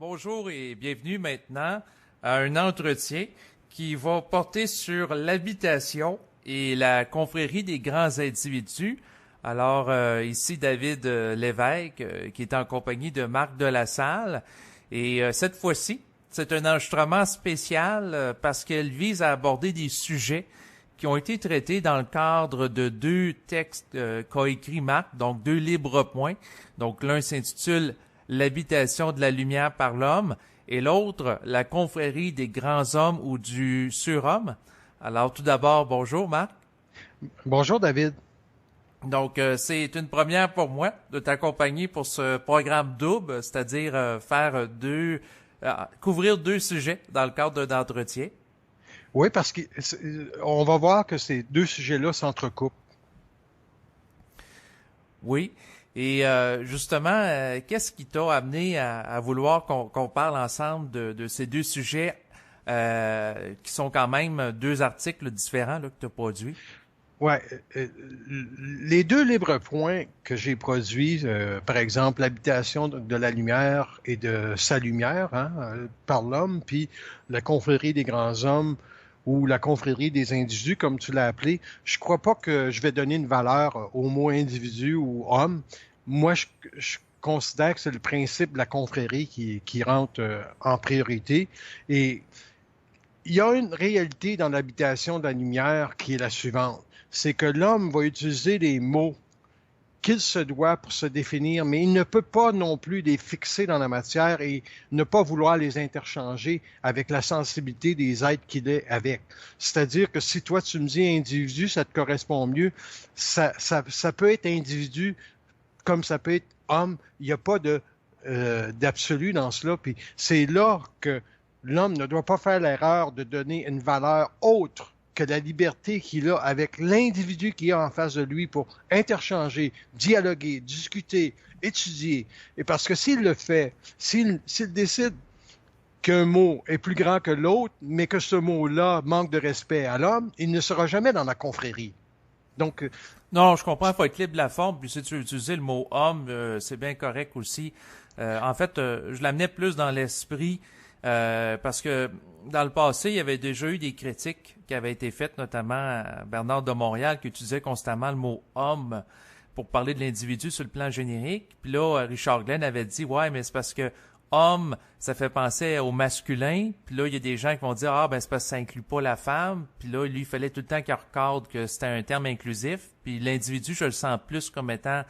Bonjour et bienvenue maintenant à un entretien qui va porter sur l'habitation et la confrérie des grands individus. Alors, ici David Lévesque, qui est en compagnie de Marc Delassalle. Et cette fois-ci, c'est un enregistrement spécial parce qu'elle vise à aborder des sujets qui ont été traités dans le cadre de deux textes qu'a écrit Marc, donc deux libres points. Donc, l'un s'intitule L'habitation de la lumière par l'homme et l'autre, la confrérie des grands hommes ou du surhomme. Alors, tout d'abord, bonjour Marc. Bonjour David. Donc, c'est une première pour moi de t'accompagner pour ce programme double, c'est-à-dire couvrir deux sujets dans le cadre d'un entretien. Oui, parce qu'on va voir que ces deux sujets-là s'entrecoupent. Oui. Et justement, qu'est-ce qui t'a amené à vouloir qu'on parle ensemble de ces deux sujets qui sont quand même deux articles différents là, que tu as produits? Ouais, les deux livres points que j'ai produits, par exemple, l'habitation de la lumière et de sa lumière, hein, par l'homme, puis la confrérie des grands hommes ou la confrérie des individus, comme tu l'as appelé, je crois pas que je vais donner une valeur au mot individu ou homme. Moi, je considère que c'est le principe de la confrérie qui rentre en priorité. Et il y a une réalité dans l'habitation de la lumière qui est la suivante. C'est que l'homme va utiliser les mots qu'il se doit pour se définir, mais il ne peut pas non plus les fixer dans la matière et ne pas vouloir les interchanger avec la sensibilité des êtres qu'il est avec. C'est-à-dire que si toi tu me dis individu, ça te correspond mieux, ça peut être individu comme ça peut être homme. Il n'y a pas d'absolu dans cela. Puis c'est là que l'homme ne doit pas faire l'erreur de donner une valeur autre que la liberté qu'il a avec l'individu qu'il a en face de lui pour interchanger, dialoguer, discuter, étudier. Et parce que s'il le fait, s'il décide qu'un mot est plus grand que l'autre, mais que ce mot-là manque de respect à l'homme, il ne sera jamais dans la confrérie. Donc, Non, je comprends, il faut être libre de la forme, puis si tu veux utiliser le mot homme, c'est bien correct aussi. En fait, je l'amenais plus dans l'esprit parce que dans le passé, il y avait déjà eu des critiques qui avaient été faites, notamment à Bernard de Montréal, qui utilisait constamment le mot homme pour parler de l'individu sur le plan générique. Puis là, Richard Glenn avait dit, ouais, mais c'est parce que homme, ça fait penser au masculin. Puis là, il y a des gens qui vont dire, ah, ben c'est parce que ça inclut pas la femme. Puis là, lui, il fallait tout le temps qu'il recorde que c'était un terme inclusif. Puis l'individu, je le sens plus comme étant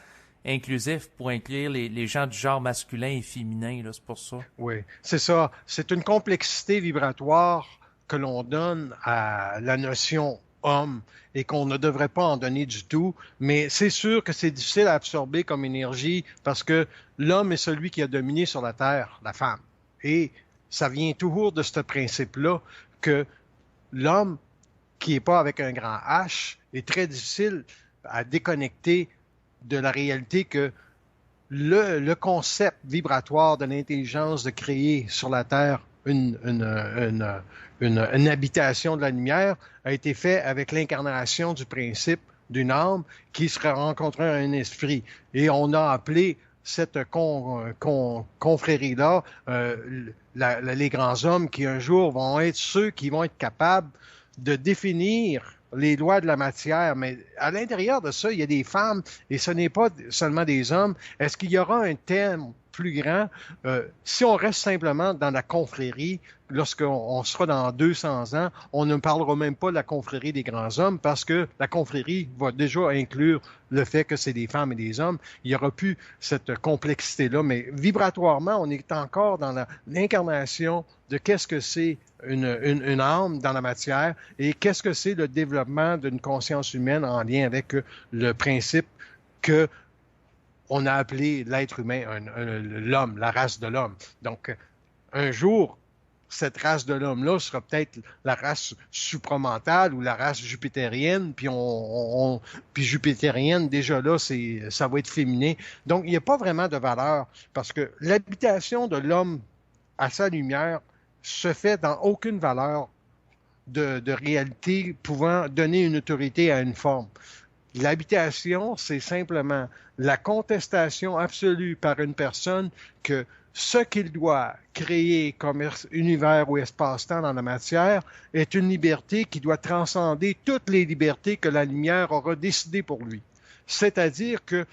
inclusif pour inclure les gens du genre masculin et féminin, là, c'est pour ça. oui, c'est ça. C'est une complexité vibratoire que l'on donne à la notion homme et qu'on ne devrait pas en donner du tout. Mais c'est sûr que c'est difficile à absorber comme énergie parce que l'homme est celui qui a dominé sur la Terre, la femme. Et ça vient toujours de ce principe-là que l'homme qui n'est pas avec un grand H est très difficile à déconnecter de la réalité que le concept vibratoire de l'intelligence de créer sur la Terre une habitation de la lumière a été fait avec l'incarnation du principe d'une âme qui serait rencontrée à un esprit. Et on a appelé cette confrérie-là les grands hommes qui un jour vont être ceux qui vont être capables de définir les lois de la matière, mais à l'intérieur de ça, il y a des femmes et ce n'est pas seulement des hommes. Est-ce qu'il y aura un thème plus grand si on reste simplement dans la confrérie, lorsqu'on sera dans 200 ans, on ne parlera même pas de la confrérie des grands hommes parce que la confrérie va déjà inclure le fait que c'est des femmes et des hommes. Il n'y aura plus cette complexité-là, mais vibratoirement, on est encore dans l'incarnation de qu'est-ce que c'est une âme dans la matière et qu'est-ce que c'est le développement d'une conscience humaine en lien avec le principe que on a appelé l'être humain l'homme, la race de l'homme. Donc, un jour, cette race de l'homme-là sera peut-être la race supramentale ou la race jupitérienne, puis jupitérienne, déjà là, ça va être féminin. Donc, il n'y a pas vraiment de valeur parce que l'habitation de l'homme à sa lumière se fait dans aucune valeur de réalité pouvant donner une autorité à une forme. L'habitation, c'est simplement la contestation absolue par une personne que ce qu'il doit créer comme univers ou espace-temps dans la matière est une liberté qui doit transcender toutes les libertés que la lumière aura décidées pour lui. C'est-à-dire que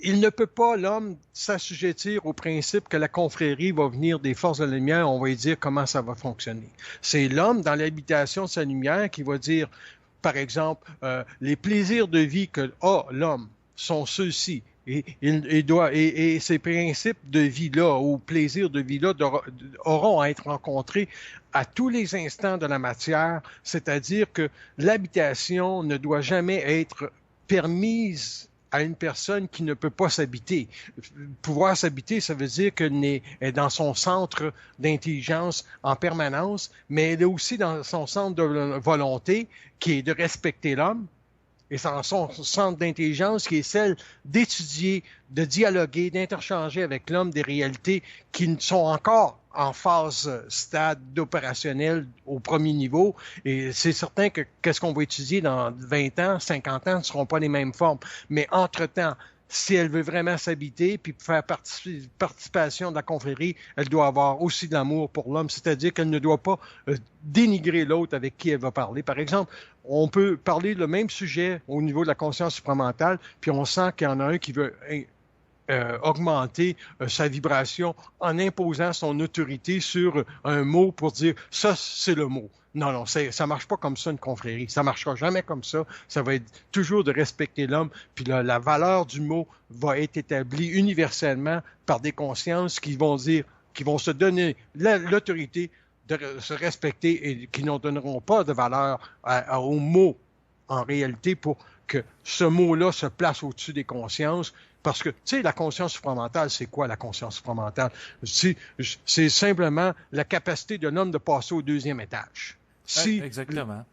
il ne peut pas, l'homme, s'assujettir au principe que la confrérie va venir des forces de la lumière, on va lui dire comment ça va fonctionner. C'est l'homme, dans l'habitation de sa lumière, qui va dire, par exemple, les plaisirs de vie que a l'homme sont ceux-ci. Et ces principes de vie-là ou plaisirs de vie-là auront à être rencontrés à tous les instants de la matière, c'est-à-dire que l'habitation ne doit jamais être permise à une personne qui ne peut pas s'habiter. Pouvoir s'habiter, ça veut dire qu'elle est dans son centre d'intelligence en permanence, mais elle est aussi dans son centre de volonté, qui est de respecter l'homme, et dans son centre d'intelligence, qui est celle d'étudier, de dialoguer, d'interchanger avec l'homme des réalités qui sont encore en phase stade d'opérationnel au premier niveau. Et c'est certain que qu'est-ce qu'on va étudier dans 20 ans, 50 ans, ne seront pas les mêmes formes. Mais entre-temps, si elle veut vraiment s'habiter puis faire participation de la confrérie, elle doit avoir aussi de l'amour pour l'homme, c'est-à-dire qu'elle ne doit pas dénigrer l'autre avec qui elle va parler. Par exemple, on peut parler le même sujet au niveau de la conscience supramentale, puis on sent qu'il y en a un qui veut augmenter sa vibration en imposant son autorité sur un mot pour dire « ça, c'est le mot ». Non, non, ça marche pas comme ça, une confrérie. Ça marchera jamais comme ça. Ça va être toujours de respecter l'homme. Puis la valeur du mot va être établie universellement par des consciences qui vont dire, qui vont se donner l'autorité de se respecter et qui n'en donneront pas de valeur au mot en réalité pour que ce mot-là se place au-dessus des consciences. Parce que, tu sais, la conscience supramentale, c'est quoi la conscience supramentale? C'est simplement la capacité de l'homme de passer au deuxième étage. Exactement.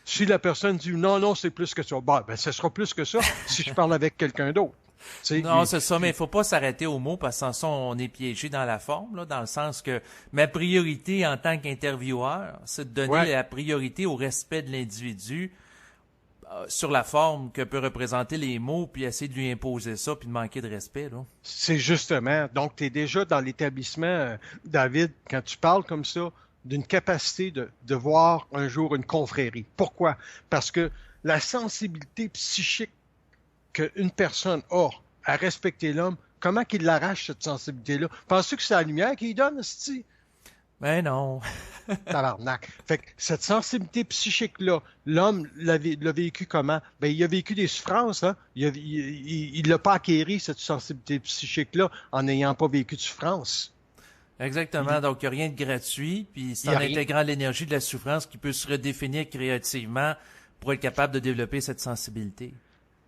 Si la personne dit non, non, c'est plus que ça, ben, ce sera plus que ça si je parle avec quelqu'un d'autre. Non, c'est ça, mais il faut pas s'arrêter au mot parce que sans ça, on est piégé dans la forme, là, dans le sens que ma priorité en tant qu'intervieweur, c'est de donner la priorité au respect de l'individu sur la forme que peut représenter les mots, puis essayer de lui imposer ça, puis de manquer de respect, là. C'est justement. Donc, tu es déjà dans l'établissement, David, quand tu parles comme ça, d'une capacité de voir un jour une confrérie. Pourquoi? Parce que la sensibilité psychique qu'une personne a à respecter l'homme, comment qu'il l'arrache, cette sensibilité-là? Penses-tu que c'est la lumière qu'il donne, c'ti? Ben non. Tabarnak. Fait que cette sensibilité psychique-là, l'homme l'a vécu comment? Ben, il a vécu des souffrances, hein? Il l'a pas acquéri, cette sensibilité psychique-là, en n'ayant pas vécu de souffrance. Exactement. Donc, il n'y a rien de gratuit, puis c'est en intégrant l'énergie de la souffrance qui peut se redéfinir créativement pour être capable de développer cette sensibilité.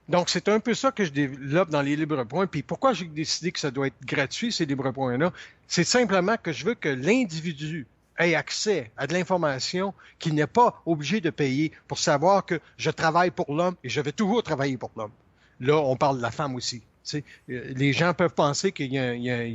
Donc, c'est un peu ça que je développe dans les libres points. Puis pourquoi j'ai décidé que ça doit être gratuit, ces libres points-là? C'est simplement que je veux que l'individu ait accès à de l'information qu'il n'est pas obligé de payer pour savoir que je travaille pour l'homme et je vais toujours travailler pour l'homme. Là, on parle de la femme aussi. T'sais, les gens peuvent penser qu'il y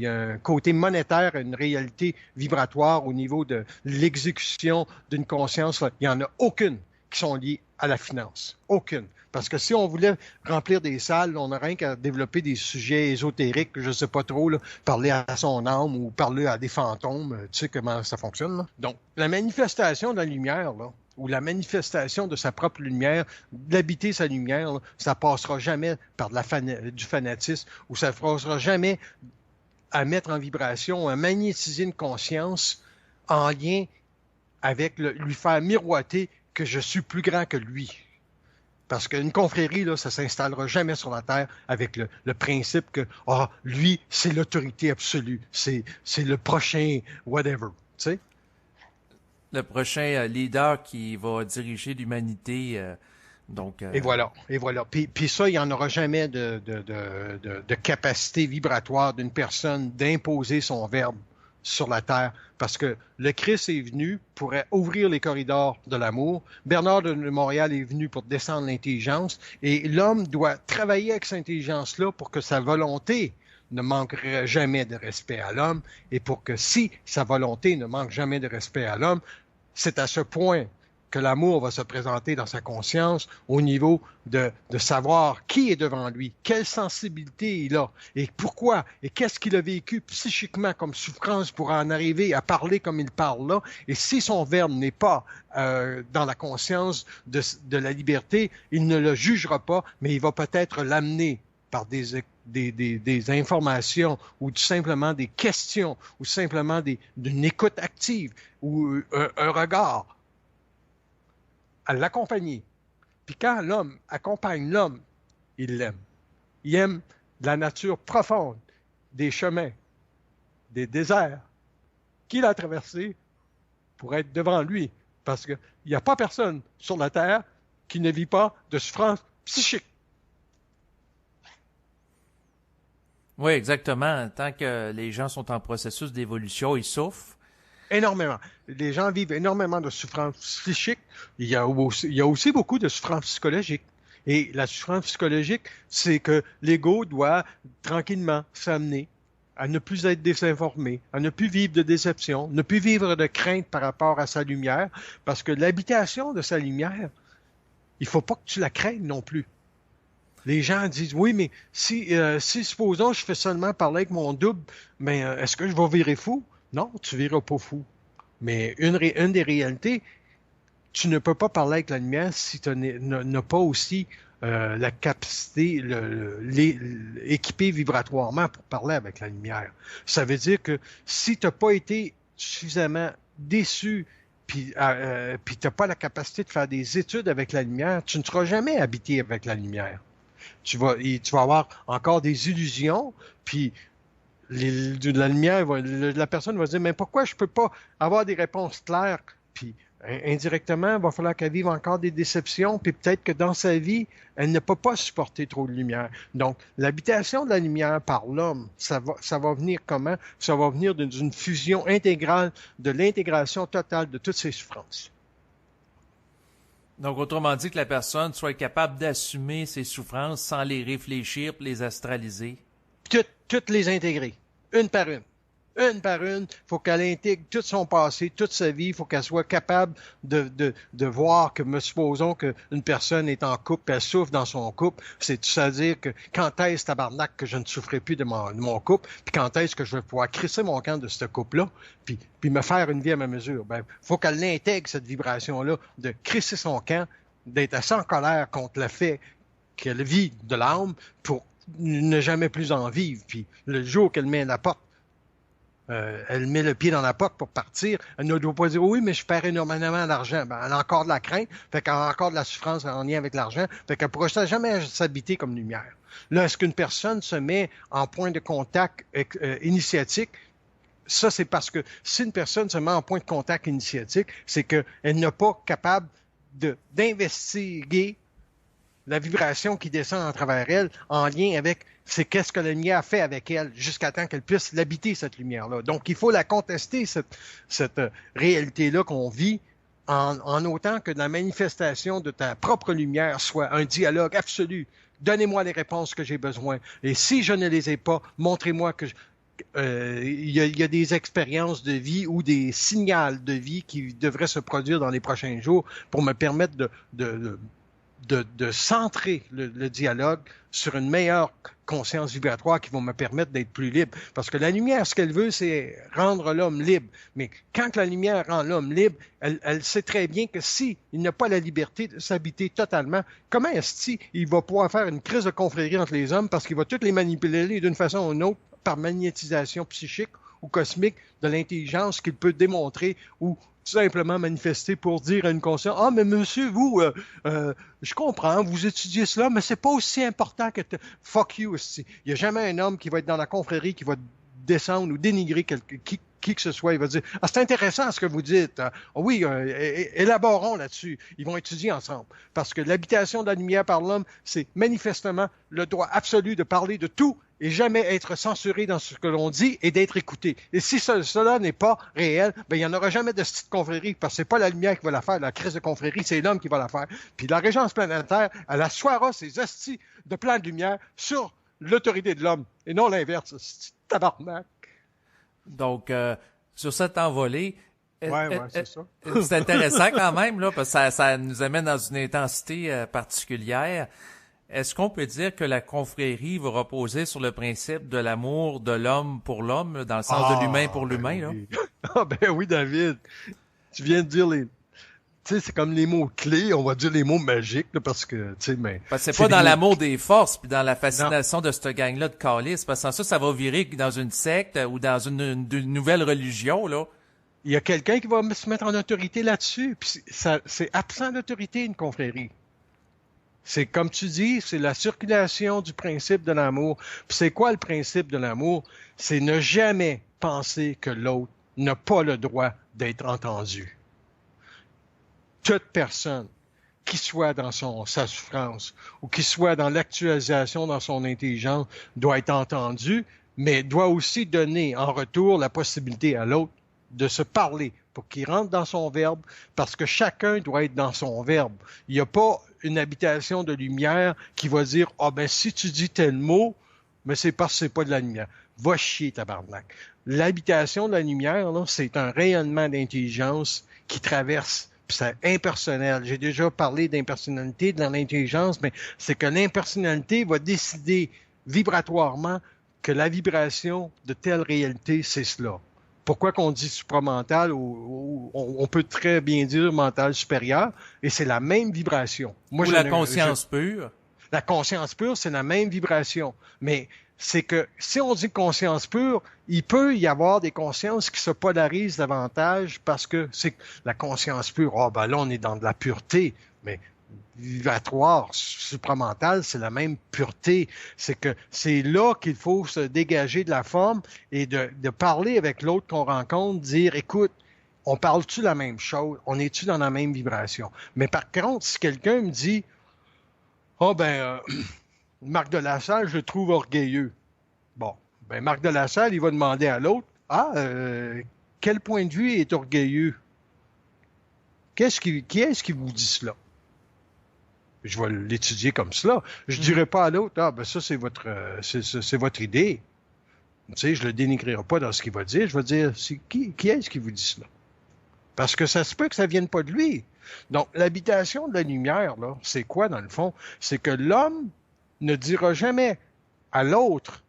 a un côté monétaire, une réalité vibratoire au niveau de l'exécution d'une conscience. Il n'y en a aucune qui sont liées à la finance. Aucune. Parce que si on voulait remplir des salles, on n'aurait rien qu'à développer des sujets ésotériques, je ne sais pas trop, là, parler à son âme ou parler à des fantômes. Tu sais comment ça fonctionne, là? Donc, la manifestation de la lumière, là, ou la manifestation de sa propre lumière, d'habiter sa lumière, là, ça passera jamais par du fanatisme, ou ça ne passera jamais à mettre en vibration, à magnétiser une conscience en lien avec lui faire miroiter que je suis plus grand que lui. Parce qu'une confrérie, là, ça s'installera jamais sur la Terre avec le principe que lui, c'est l'autorité absolue, c'est le prochain whatever, tu sais. Le prochain leader qui va diriger l'humanité. Et voilà. Puis ça, il n'y en aura jamais de capacité vibratoire d'une personne d'imposer son verbe sur la terre, parce que le Christ est venu pour ouvrir les corridors de l'amour. Bernard de Montréal est venu pour descendre l'intelligence, et l'homme doit travailler avec cette intelligence-là pour que sa volonté ne manquerait jamais de respect à l'homme, et pour que si sa volonté ne manque jamais de respect à l'homme, c'est à ce point que l'amour va se présenter dans sa conscience au niveau de savoir qui est devant lui, quelle sensibilité il a, et pourquoi, et qu'est-ce qu'il a vécu psychiquement comme souffrance pour en arriver à parler comme il parle là. Et si son verbe n'est pas dans la conscience de la liberté, il ne le jugera pas, mais il va peut-être l'amener par des informations ou tout simplement des questions ou simplement d'une écoute active ou un regard à l'accompagner. Puis quand l'homme accompagne l'homme, il l'aime. Il aime la nature profonde, des chemins, des déserts qu'il a traversés pour être devant lui. Parce qu'il n'y a pas personne sur la terre qui ne vit pas de souffrance psychique. Oui, exactement. Tant que les gens sont en processus d'évolution, ils souffrent. Énormément. Les gens vivent énormément de souffrance psychique. Il y a aussi beaucoup de souffrance psychologique. Et la souffrance psychologique, c'est que l'ego doit tranquillement s'amener à ne plus être désinformé, à ne plus vivre de déception, ne plus vivre de crainte par rapport à sa lumière, parce que l'habitation de sa lumière, il ne faut pas que tu la craignes non plus. Les gens disent, oui, mais si supposons je fais seulement parler avec mon double, mais est-ce que je vais virer fou? Non, tu ne viras pas fou. Mais une des réalités, tu ne peux pas parler avec la lumière si tu n'as pas aussi la capacité équipée vibratoirement pour parler avec la lumière. Ça veut dire que si tu n'as pas été suffisamment déçu puis tu n'as pas la capacité de faire des études avec la lumière, tu ne seras jamais habité avec la lumière. Tu vas avoir encore des illusions, puis de la lumière, la personne va se dire, mais pourquoi je ne peux pas avoir des réponses claires? Puis indirectement, il va falloir qu'elle vive encore des déceptions, puis peut-être que dans sa vie, elle ne peut pas supporter trop de lumière. Donc, l'habitation de la lumière par l'homme, ça va venir comment? Ça va venir d'une fusion intégrale, de l'intégration totale de toutes ses souffrances. Donc, autrement dit, que la personne soit capable d'assumer ses souffrances sans les réfléchir et les astraliser. Toutes les intégrer, une par une. Une par une, il faut qu'elle intègre tout son passé, toute sa vie, il faut qu'elle soit capable de voir que, supposons qu'une personne est en couple, elle souffre dans son couple, c'est-à-dire que quand est-ce, tabarnak, que je ne souffrais plus de mon couple, puis quand est-ce que je vais pouvoir crisser mon camp de ce couple-là, puis me faire une vie à ma mesure. Ben, faut qu'elle intègre cette vibration-là, de crisser son camp, d'être assez en colère contre le fait qu'elle vit de l'âme pour ne jamais plus en vivre. Puis le jour qu'elle met la porte, elle met le pied dans la porte pour partir, elle ne doit pas dire oui, mais je perds énormément d'argent. Ben, elle a encore de la crainte, fait qu'elle a encore de la souffrance en lien avec l'argent, fait qu'elle ne pourra jamais s'habiter comme lumière. Là, est-ce qu'une personne se met en point de contact initiatique? Ça, c'est parce que si une personne se met en point de contact initiatique, c'est qu'elle n'est pas capable d'investiguer la vibration qui descend à travers elle en lien avec c'est qu'est-ce que la lumière fait avec elle jusqu'à temps qu'elle puisse l'habiter, cette lumière-là. Donc, il faut la contester, cette réalité-là qu'on vit en autant que la manifestation de ta propre lumière soit un dialogue absolu. Donnez-moi les réponses que j'ai besoin. Et si je ne les ai pas, montrez-moi que il y a des expériences de vie ou des signaux de vie qui devraient se produire dans les prochains jours pour me permettre de centrer le dialogue sur une meilleure conscience vibratoire qui va me permettre d'être plus libre. Parce que la lumière, ce qu'elle veut, c'est rendre l'homme libre. Mais quand la lumière rend l'homme libre, elle sait très bien que s'il n'a pas la liberté de s'habiter totalement, comment est-ce qu'il va pouvoir faire une crise de confrérie entre les hommes parce qu'il va toutes les manipuler d'une façon ou d'une autre par magnétisation psychique ou cosmique de l'intelligence qu'il peut démontrer ou tout simplement manifester pour dire à une conscience, ah, mais monsieur, vous, je comprends, vous étudiez cela, mais c'est pas aussi important que fuck you. Il n'y a jamais un homme qui va être dans la confrérie qui va descendre ou dénigrer qui que ce soit. Il va dire, ah, c'est intéressant ce que vous dites. Oui, élaborons là-dessus. Ils vont étudier ensemble. Parce que l'habitation de la lumière par l'homme, c'est manifestement le droit absolu de parler de tout et jamais être censuré dans ce que l'on dit et d'être écouté. Et si cela n'est pas réel, ben il n'y en aura jamais de cette confrérie, parce que c'est pas la lumière qui va la faire, la crise de confrérie, c'est l'homme qui va la faire. Puis la régence planétaire, elle assoira ses hosties de plans de lumière sur l'autorité de l'homme, et non l'inverse. C'est tabarnak. Donc, sur cette envolée, Ouais, c'est ça. C'est intéressant quand même, là, parce que ça nous amène dans une intensité particulière. Est-ce qu'on peut dire que la confrérie va reposer sur le principe de l'amour de l'homme pour l'homme, là, dans le sens de l'humain pour l'humain, là? Oui. Ah, ben oui, David. Tu viens de dire les. Tu sais, c'est comme les mots clés, on va dire les mots magiques, là, parce que, tu sais, mais. Parce que c'est pas dans des l'amour des forces puis dans la fascination de cette gang-là de calices, parce que sans ça va virer dans une secte ou dans une nouvelle religion, là. Il y a quelqu'un qui va se mettre en autorité là-dessus, puis c'est absent d'autorité, une confrérie. C'est comme tu dis, c'est la circulation du principe de l'amour. Puis c'est quoi le principe de l'amour? C'est ne jamais penser que l'autre n'a pas le droit d'être entendu. Toute personne, qui soit dans sa souffrance ou qui soit dans l'actualisation dans son intelligence, doit être entendue, mais doit aussi donner en retour la possibilité à l'autre de se parler pour qu'il rentre dans son verbe, parce que chacun doit être dans son verbe. Il n'y a pas une habitation de lumière qui va dire « Ah ben si tu dis tel mot, mais c'est parce que c'est pas de la lumière. » Va chier, tabarnak. L'habitation de la lumière, là, c'est un rayonnement d'intelligence qui traverse. Puis c'est impersonnel. J'ai déjà parlé d'impersonnalité dans l'intelligence, mais c'est que l'impersonnalité va décider vibratoirement que la vibration de telle réalité, c'est cela. Pourquoi qu'on dit supramental ou on peut très bien dire mental supérieur, et c'est la même vibration. Moi, ou la conscience pure. La conscience pure, c'est la même vibration. Mais c'est que si on dit conscience pure, il peut y avoir des consciences qui se polarisent davantage parce que c'est la conscience pure. Ah, ben là, on est dans de la pureté, mais vibratoire, supramentale, c'est la même pureté. C'est que c'est là qu'il faut se dégager de la forme et de parler avec l'autre qu'on rencontre, dire, écoute, on parle-tu la même chose? On est-tu dans la même vibration? Mais par contre, si quelqu'un me dit, Marc de la Salle, je le trouve orgueilleux. Bon, ben Marc de la Salle, il va demander à l'autre, quel point de vue est orgueilleux? Qui est-ce qui vous dit cela? Je vais l'étudier comme cela. Je dirai pas à l'autre, ça c'est votre idée. Tu sais, je le dénigrerai pas dans ce qu'il va dire. Je vais dire, qui est-ce qui vous dit cela? Parce que ça se peut que ça vienne pas de lui. Donc, l'habitation de la lumière, là, c'est quoi dans le fond? C'est que l'homme ne dira jamais à l'autre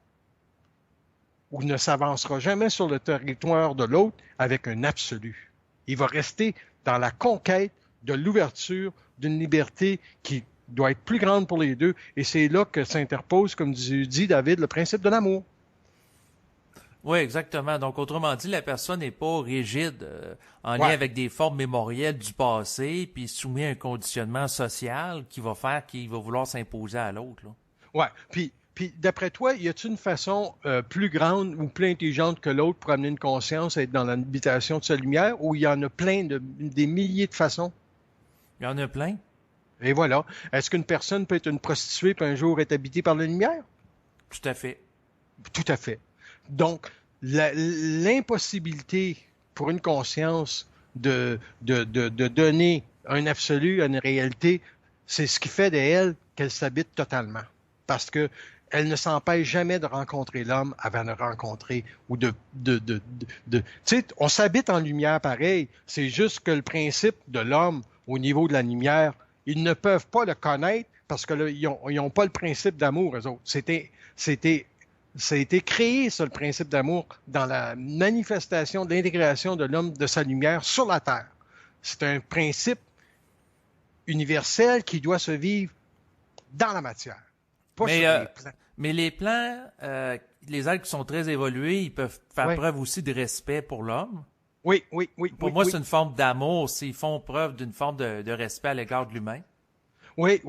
ou ne s'avancera jamais sur le territoire de l'autre avec un absolu. Il va rester dans la conquête de l'ouverture d'une liberté qui doit être plus grande pour les deux. Et c'est là que s'interpose, comme dit David, le principe de l'amour. Oui, exactement. Donc, autrement dit, la personne n'est pas rigide en lien avec des formes mémorielles du passé, puis soumis à un conditionnement social qui va faire qu'il va vouloir s'imposer à l'autre. Oui. Puis d'après toi, y a-t-il une façon plus grande ou plus intelligente que l'autre pour amener une conscience à être dans l'habitation de sa lumière, ou il y en a plein des milliers de façons? Il y en a plein. Et voilà. Est-ce qu'une personne peut être une prostituée puis un jour être habitée par la lumière? Tout à fait. Tout à fait. Donc, l'impossibilité pour une conscience de donner un absolu à une réalité, c'est ce qui fait d'elle qu'elle s'habite totalement. Parce que elle ne s'empêche jamais de rencontrer l'homme avant de rencontrer ou tu sais, on s'habite en lumière pareil. C'est juste que le principe de l'homme au niveau de la lumière, ils ne peuvent pas le connaître parce que là, ils ont pas le principe d'amour, eux autres. Ça a été créé, ça, le principe d'amour, dans la manifestation de l'intégration de l'homme de sa lumière sur la Terre. C'est un principe universel qui doit se vivre dans la matière. Mais les plans, les êtres qui sont très évolués, ils peuvent faire preuve aussi de respect pour l'homme. Oui. Pour moi, c'est une forme d'amour s'ils font preuve d'une forme de respect à l'égard de l'humain. Oui.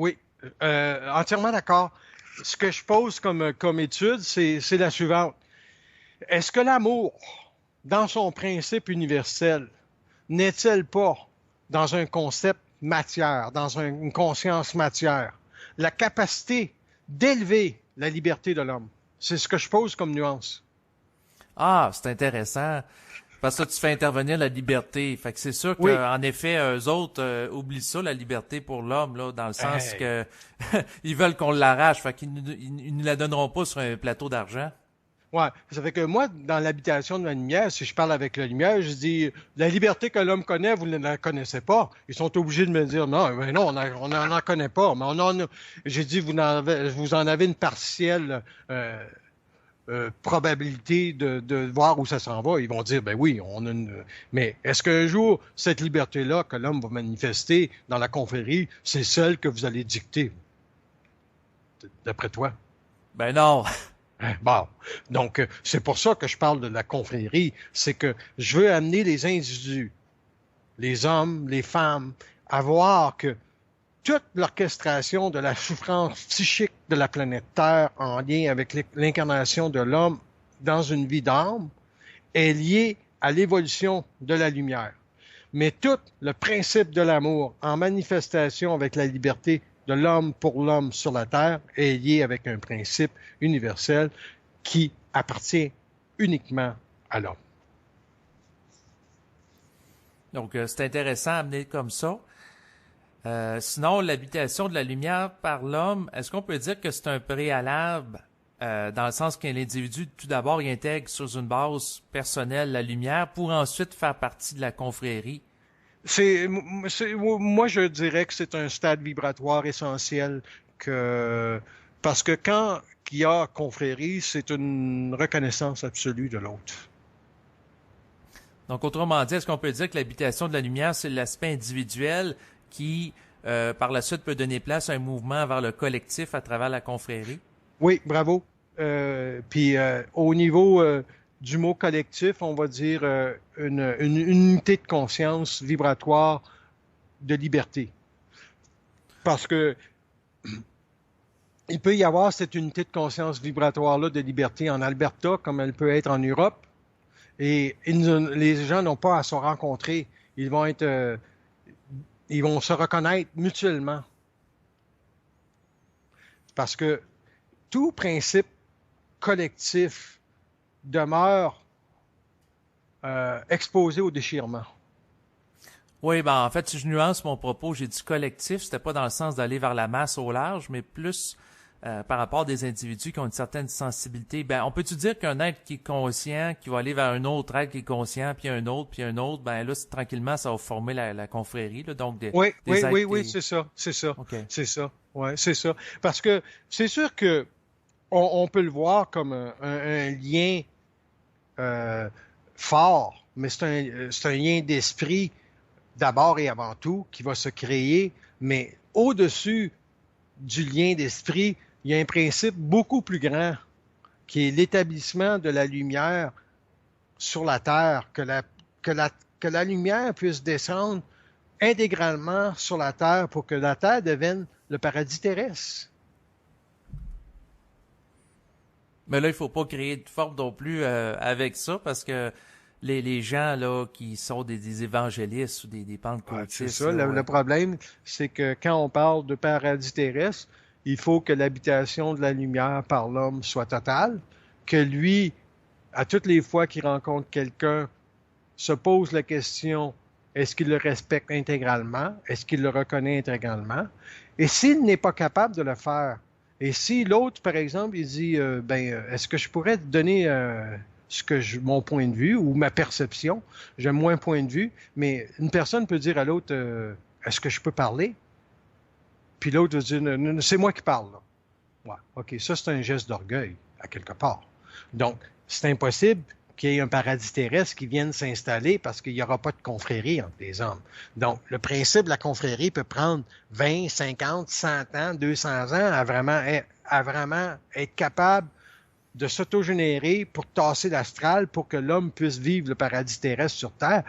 Entièrement d'accord. Ce que je pose comme étude, c'est la suivante. Est-ce que l'amour, dans son principe universel, n'est-il pas dans un concept matière, dans une conscience matière, la capacité d'élever la liberté de l'homme? C'est ce que je pose comme nuance. Ah, c'est intéressant. Parce que tu fais intervenir la liberté. Fait que c'est sûr qu'en effet, eux autres oublient ça, la liberté pour l'homme, là, dans le sens que ils veulent qu'on l'arrache. Fait qu'ils nous la donneront pas sur un plateau d'argent. Ouais, ça fait que moi, dans l'habitation de la lumière, si je parle avec la lumière, je dis la liberté que l'homme connaît, vous ne la connaissez pas. Ils sont obligés de me dire non, ben non, on n'en connaît pas. Mais j'ai dit vous en avez une partielle probabilité de voir où ça s'en va. Ils vont dire ben oui, on a une. Mais est-ce qu'un jour cette liberté-là que l'homme va manifester dans la confrérie, c'est celle que vous allez dicter, d'après toi? Ben non. Bon, donc c'est pour ça que je parle de la confrérie, c'est que je veux amener les individus, les hommes, les femmes, à voir que toute l'orchestration de la souffrance psychique de la planète Terre en lien avec l'incarnation de l'homme dans une vie d'âme est liée à l'évolution de la lumière. Mais tout le principe de l'amour en manifestation avec la liberté de l'homme pour l'homme sur la Terre est lié avec un principe universel qui appartient uniquement à l'homme. Donc, c'est intéressant à amener comme ça. Sinon, l'habitation de la lumière par l'homme, est-ce qu'on peut dire que c'est un préalable dans le sens qu'un individu, tout d'abord, il intègre sur une base personnelle la lumière pour ensuite faire partie de la confrérie? Moi, je dirais que c'est un stade vibratoire essentiel parce que quand il y a confrérie, c'est une reconnaissance absolue de l'autre. Donc, autrement dit, est-ce qu'on peut dire que l'habitation de la lumière, c'est l'aspect individuel qui, par la suite, peut donner place à un mouvement vers le collectif à travers la confrérie? Oui, bravo. Puis au niveau du mot collectif, on va dire une unité de conscience vibratoire de liberté. Parce que il peut y avoir cette unité de conscience vibratoire-là de liberté en Alberta, comme elle peut être en Europe, et les gens n'ont pas à se rencontrer. Ils vont se reconnaître mutuellement. Parce que tout principe collectif demeure exposé au déchirement. Oui, ben en fait, si je nuance mon propos, j'ai dit collectif, c'était pas dans le sens d'aller vers la masse au large, mais plus par rapport à des individus qui ont une certaine sensibilité. Ben, on peut-tu dire qu'un être qui est conscient, qui va aller vers un autre être qui est conscient, puis un autre, ben là, tranquillement, ça va former la confrérie, là, donc Oui, des êtres oui, c'est ça, Okay. c'est ça, ouais, c'est ça. Parce que c'est sûr que on peut le voir comme un lien fort, mais c'est un lien d'esprit d'abord et avant tout qui va se créer, mais au-dessus du lien d'esprit, il y a un principe beaucoup plus grand qui est l'établissement de la lumière sur la Terre, que la lumière puisse descendre intégralement sur la Terre pour que la Terre devienne le paradis terrestre. Mais là, il faut pas créer de forme non plus avec ça, parce que les gens là qui sont des évangélistes ou des Ouais, c'est pentecôtistes, ça. là, Le ouais. problème, c'est que quand on parle de paradis terrestre, il faut que l'habitation de la lumière par l'homme soit totale, que lui, à toutes les fois qu'il rencontre quelqu'un, se pose la question, est-ce qu'il le respecte intégralement? Est-ce qu'il le reconnaît intégralement? Et s'il n'est pas capable de le faire, et si l'autre, par exemple, il dit, est-ce que je pourrais te donner mon point de vue ou ma perception? J'aime moins point de vue, mais une personne peut dire à l'autre, est-ce que je peux parler? Puis l'autre va dire, non, non, c'est moi qui parle, là. Ouais, OK, ça, c'est un geste d'orgueil, à quelque part. Donc, c'est impossible qu'il y ait un paradis terrestre qui vienne s'installer parce qu'il n'y aura pas de confrérie entre les hommes. Donc, le principe de la confrérie peut prendre 20, 50, 100 ans, 200 ans à vraiment être capable de s'autogénérer pour tasser l'astral pour que l'homme puisse vivre le paradis terrestre sur Terre.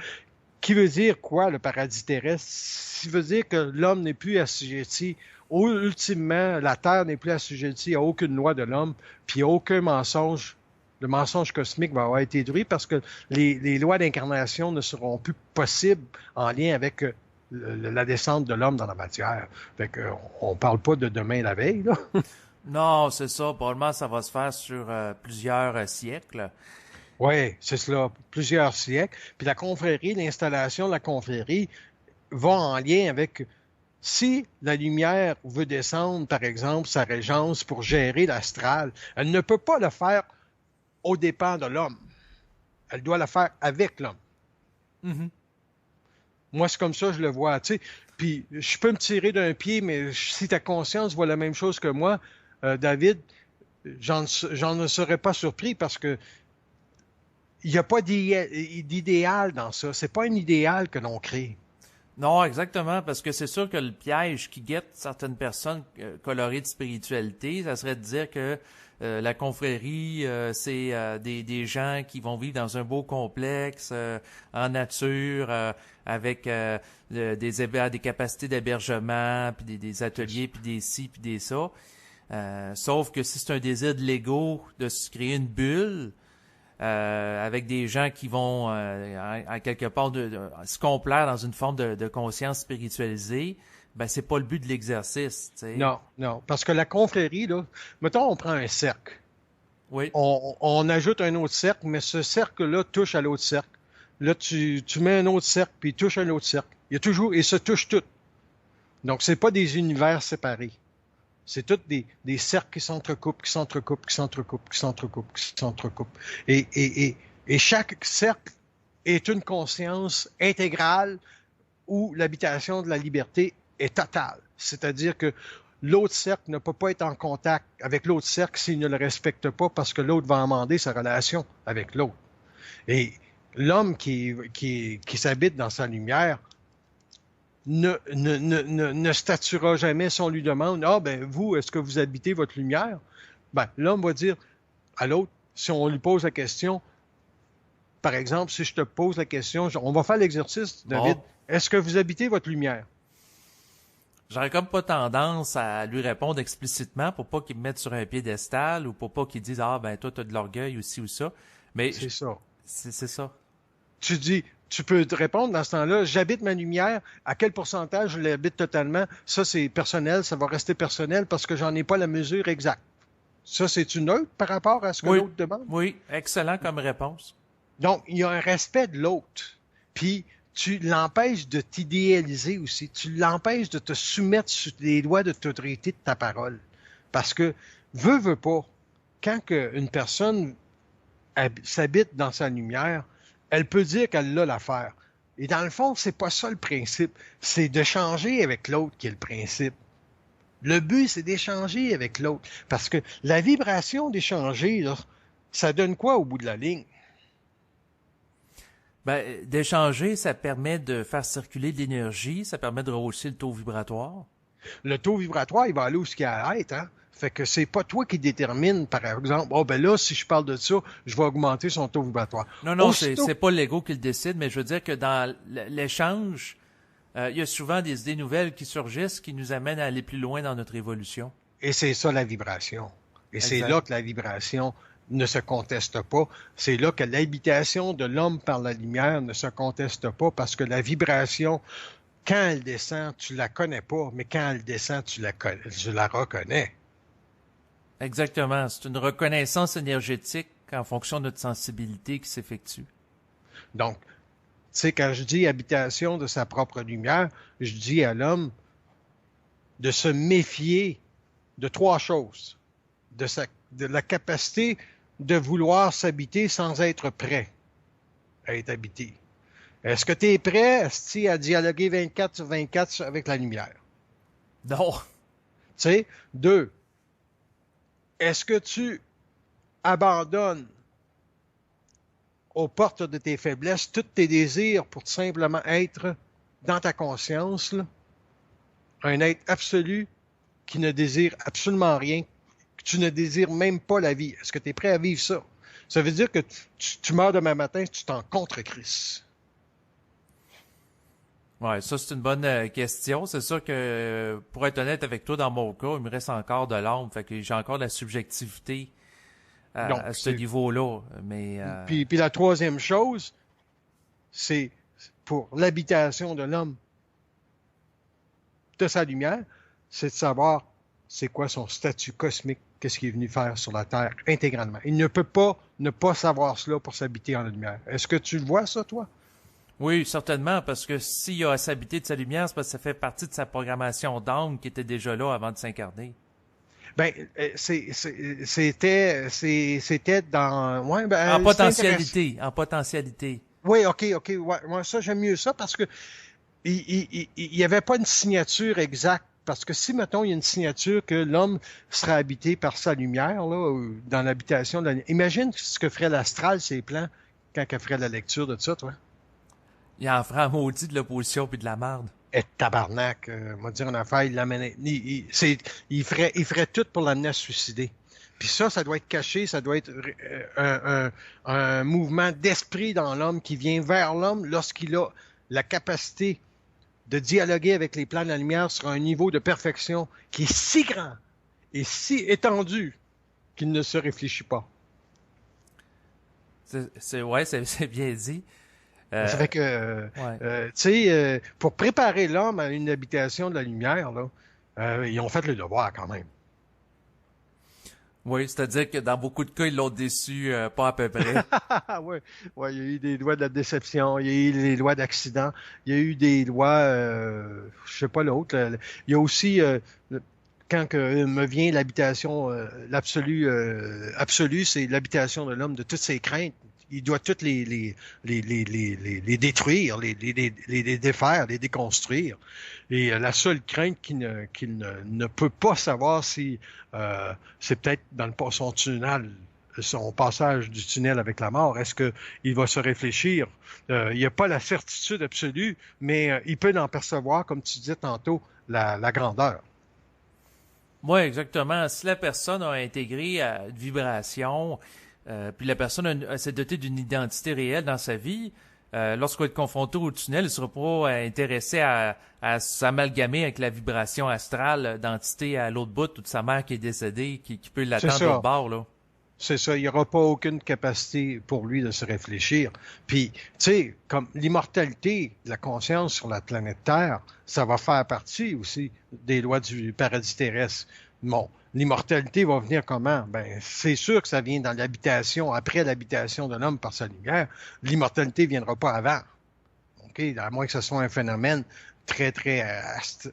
Qui veut dire quoi, le paradis terrestre? Ça veut dire que l'homme n'est plus assujetti. Ultimement, la Terre n'est plus assujettie à aucune loi de l'homme, puis à aucun mensonge. Le mensonge cosmique va avoir été détruit parce que les lois d'incarnation ne seront plus possibles en lien avec la descente de l'homme dans la matière. Fait que, on parle pas de demain la veille, là. Non, c'est ça. Probablement, ça va se faire sur plusieurs siècles. Oui, c'est cela, plusieurs siècles. Puis la confrérie, l'installation de la confrérie va en lien avec si la lumière veut descendre, par exemple, sa régence pour gérer l'astral, elle ne peut pas le faire aux dépens de l'homme. Elle doit la faire avec l'homme. Mhm. Moi, c'est comme ça que je le vois, tu sais. Puis, je peux me tirer d'un pied, mais si ta conscience voit la même chose que moi, David, j'en ne serais pas surpris parce que il n'y a pas d'idéal dans ça. C'est pas un idéal que l'on crée. Non, exactement, parce que c'est sûr que le piège qui guette certaines personnes colorées de spiritualité, ça serait de dire que la confrérie, c'est des gens qui vont vivre dans un beau complexe, en nature, avec des capacités d'hébergement, puis des ateliers, puis des ci, puis des ça. Sauf que si c'est un désir de l'ego de se créer une bulle, avec des gens qui vont, à quelque part, se complaire dans une forme de conscience spiritualisée, ben c'est pas le but de l'exercice, tu sais. Non, non. Parce que la confrérie, là, mettons, on prend un cercle. Oui. On ajoute un autre cercle, mais ce cercle-là touche à l'autre cercle. Là, tu mets un autre cercle, puis il touche à un autre cercle. Il y a toujours, et se touche tout. Donc, c'est pas des univers séparés. C'est tous des cercles qui s'entrecoupent, qui s'entrecoupent, qui s'entrecoupent, qui s'entrecoupent, qui s'entrecoupent. Et chaque cercle est une conscience intégrale où l'habitation de la liberté est totale. C'est-à-dire que l'autre cercle ne peut pas être en contact avec l'autre cercle s'il ne le respecte pas parce que l'autre va amender sa relation avec l'autre. Et l'homme qui s'habite dans sa lumière ne statuera jamais si on lui demande, ah ben vous, est-ce que vous habitez votre lumière? Ben, l'homme va dire à l'autre, si on lui pose la question, par exemple, si je te pose la question, on va faire l'exercice, David, Bon. est-ce que vous habitez votre lumière? J'aurais comme pas tendance à lui répondre explicitement pour pas qu'il me mette sur un piédestal ou pour pas qu'il dise, ah ben toi t'as de l'orgueil aussi ou ça. Mais C'est ça. c'est ça. Tu dis, tu peux te répondre dans ce temps-là, j'habite ma lumière, à quel pourcentage je l'habite totalement? Ça, c'est personnel, ça va rester personnel parce que j'en ai pas la mesure exacte. Ça, c'est-tu neutre par rapport à ce que Oui. l'autre demande? Oui, excellent comme réponse. Donc, il y a un respect de l'autre. Puis, tu l'empêches de t'idéaliser aussi. Tu l'empêches de te soumettre sous les lois d'autorité de ta parole. Parce que, veut pas, quand une personne s'habite dans sa lumière, elle peut dire qu'elle a l'affaire. Et dans le fond, c'est pas ça le principe. C'est de changer avec l'autre qui est le principe. Le but, c'est d'échanger avec l'autre. Parce que la vibration d'échanger, là, ça donne quoi au bout de la ligne? Ben, d'échanger, ça permet de faire circuler de l'énergie, ça permet de rehausser le taux vibratoire. Le taux vibratoire, il va aller où ce qu'il a à être, hein? Fait que c'est pas toi qui détermine, par exemple, oh ben là, si je parle de ça, je vais augmenter son taux vibratoire. Non, Aussitôt, c'est pas l'ego qui le décide, mais je veux dire que dans l'échange, il y a souvent des idées nouvelles qui surgissent qui nous amènent à aller plus loin dans notre évolution. et c'est ça la vibration. Et c'est Exact. là que la vibration ne se conteste pas. C'est là que l'habitation de l'homme par la lumière ne se conteste pas parce que la vibration, quand elle descend, tu la connais pas, mais quand elle descend, tu la reconnais. Exactement. C'est une reconnaissance énergétique en fonction de notre sensibilité qui s'effectue. Donc, tu sais, quand je dis habitation de sa propre lumière, je dis à l'homme de se méfier de trois choses. De la capacité de vouloir s'habiter sans être prêt à être habité. Est-ce que tu es prêt, esti, à dialoguer 24 sur 24 avec la lumière? Non. Tu sais, deux, est-ce que tu abandonnes aux portes de tes faiblesses tous tes désirs pour simplement être dans ta conscience, là, un être absolu qui ne désire absolument rien, que tu ne désires même pas la vie? Est-ce que tu es prêt à vivre ça? Ça veut dire que tu meurs demain matin, tu t'en contre-Christ. Ouais, ça c'est une bonne question. C'est sûr que, pour être honnête avec toi, dans mon cas, il me reste encore de l'âme, fait que j'ai encore de la subjectivité Donc, à ce niveau-là. Mais puis la troisième chose, c'est pour l'habitation de l'homme de sa lumière, c'est de savoir c'est quoi son statut cosmique, qu'est-ce qu'il est venu faire sur la Terre intégralement. Il ne peut pas ne pas savoir cela pour s'habiter en la lumière. Est-ce que tu le vois, ça, toi? oui, certainement, parce que s'il a à s'habiter de sa lumière, c'est parce que ça fait partie de sa programmation d'âme qui était déjà là avant de s'incarner. Ben, c'était dans... Ouais, En ben, c'est intéressant. potentialité, en potentialité. Oui, OK, ouais, moi, ça, j'aime mieux ça parce que il y avait pas une signature exacte. Parce que si, mettons, il y a une signature que l'homme sera habité par sa lumière, là, ou dans l'habitation de la... Imagine ce que ferait l'astral, ses plans, quand elle ferait la lecture de ça, toi. Il en fera un maudit de l'opposition puis de la marde. Et tabarnak, m'a dire une affaire, il l'amènerait, il ferait tout pour l'amener à se suicider. Puis ça doit être caché, ça doit être un mouvement d'esprit dans l'homme qui vient vers l'homme lorsqu'il a la capacité de dialoguer avec les plans de la lumière sur un niveau de perfection qui est si grand et si étendu qu'il ne se réfléchit pas. Ouais, c'est bien dit. Ça fait que, Ouais. tu sais, pour préparer l'homme à une habitation de la lumière, là, ils ont fait le devoir quand même. Oui, c'est-à-dire que dans beaucoup de cas, ils l'ont déçu, pas à peu près. Ouais, ouais, il y a eu des lois de la déception, il y a eu les lois d'accident, il y a eu des lois, je sais pas l'autre. Il y a aussi quand que me vient l'habitation, l'absolu, absolu, c'est l'habitation de l'homme de toutes ses craintes. Il doit toutes les détruire, les défaire, les déconstruire. Et la seule crainte qu'il ne peut pas savoir si c'est peut-être dans son tunnel, son passage du tunnel avec la mort. Est-ce qu'il va se réfléchir? Il n'y a pas la certitude absolue, mais il peut en percevoir, comme tu disais tantôt, la grandeur. Oui, exactement. Si la personne a intégré une vibration, puis la personne s'est dotée d'une identité réelle dans sa vie, lorsqu'on va être confronté au tunnel, il ne sera pas intéressé à s'amalgamer avec la vibration astrale d'entité à l'autre bout ou de sa mère qui est décédée, qui peut C'est l'attendre au ça. bord, là. C'est ça, il n'y aura pas aucune capacité pour lui de se réfléchir. Puis, tu sais, comme l'immortalité de la conscience sur la planète Terre, ça va faire partie aussi des lois du paradis terrestre. Bon, l'immortalité va venir comment? Ben, c'est sûr que ça vient dans l'habitation, après l'habitation de l'homme par sa lumière. L'immortalité ne viendra pas avant. OK? À moins que ce soit un phénomène très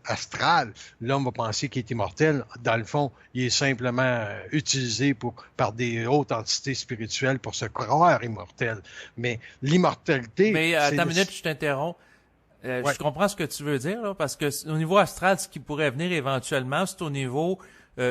astral, l'homme va penser qu'il est immortel. Dans le fond, il est simplement utilisé par des hautes entités spirituelles pour se croire immortel. Mais l'immortalité, Mais c'est... attends une minute, je t'interromps. Ouais, Je comprends ce que tu veux dire, là, parce que au niveau astral, ce qui pourrait venir éventuellement, c'est au niveau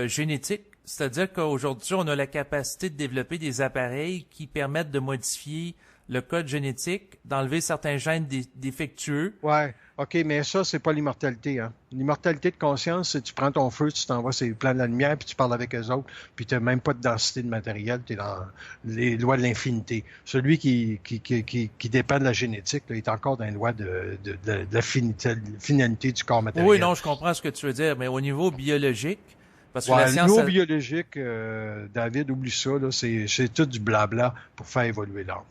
génétique. C'est-à-dire qu'aujourd'hui, on a la capacité de développer des appareils qui permettent de modifier le code génétique, d'enlever certains gènes défectueux. ouais. OK, mais ça, c'est pas l'immortalité, hein. L'immortalité de conscience, c'est tu prends ton feu, tu t'envoies sur les plans de la lumière, puis tu parles avec eux autres, puis tu n'as même pas de densité de matériel, tu es dans les lois de l'infinité. Celui qui dépend de la génétique, là, est encore dans les lois de la finalité du corps Oui, matériel. non, je comprends ce que tu veux dire, mais au niveau biologique, parce que la Ouais, le science, niveau biologique, David, oublie ça, là, c'est tout du blabla pour faire évoluer l'homme.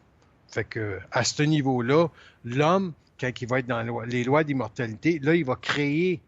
Fait que, à ce niveau-là, l'homme, quand il va être dans les lois d'immortalité, là, il va créer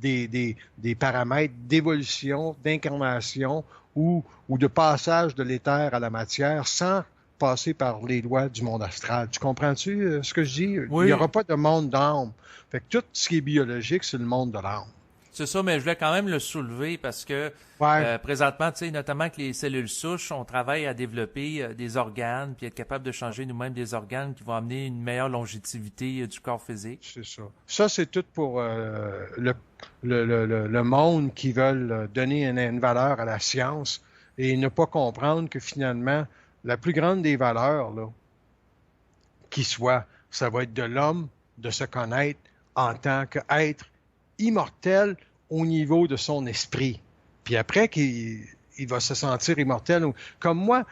des paramètres d'évolution, d'incarnation ou de passage de l'éther à la matière sans passer par les lois du monde astral. Tu comprends-tu ce que je dis? Il n'y oui, aura pas de monde d'âme. Fait que tout ce qui est biologique, c'est le monde de l'âme. c'est ça, mais je voulais quand même le soulever parce que Ouais, présentement, tu sais, notamment avec les cellules souches, on travaille à développer des organes, puis être capable de changer nous-mêmes des organes qui vont amener une meilleure longévité du corps physique. c'est ça. Ça, c'est tout pour le monde qui veulent donner une valeur à la science et ne pas comprendre que finalement, la plus grande des valeurs, là, qui soit, ça va être de l'homme de se connaître en tant qu'être immortel au niveau de son esprit. Puis après qu'il va se sentir immortel, comme moi,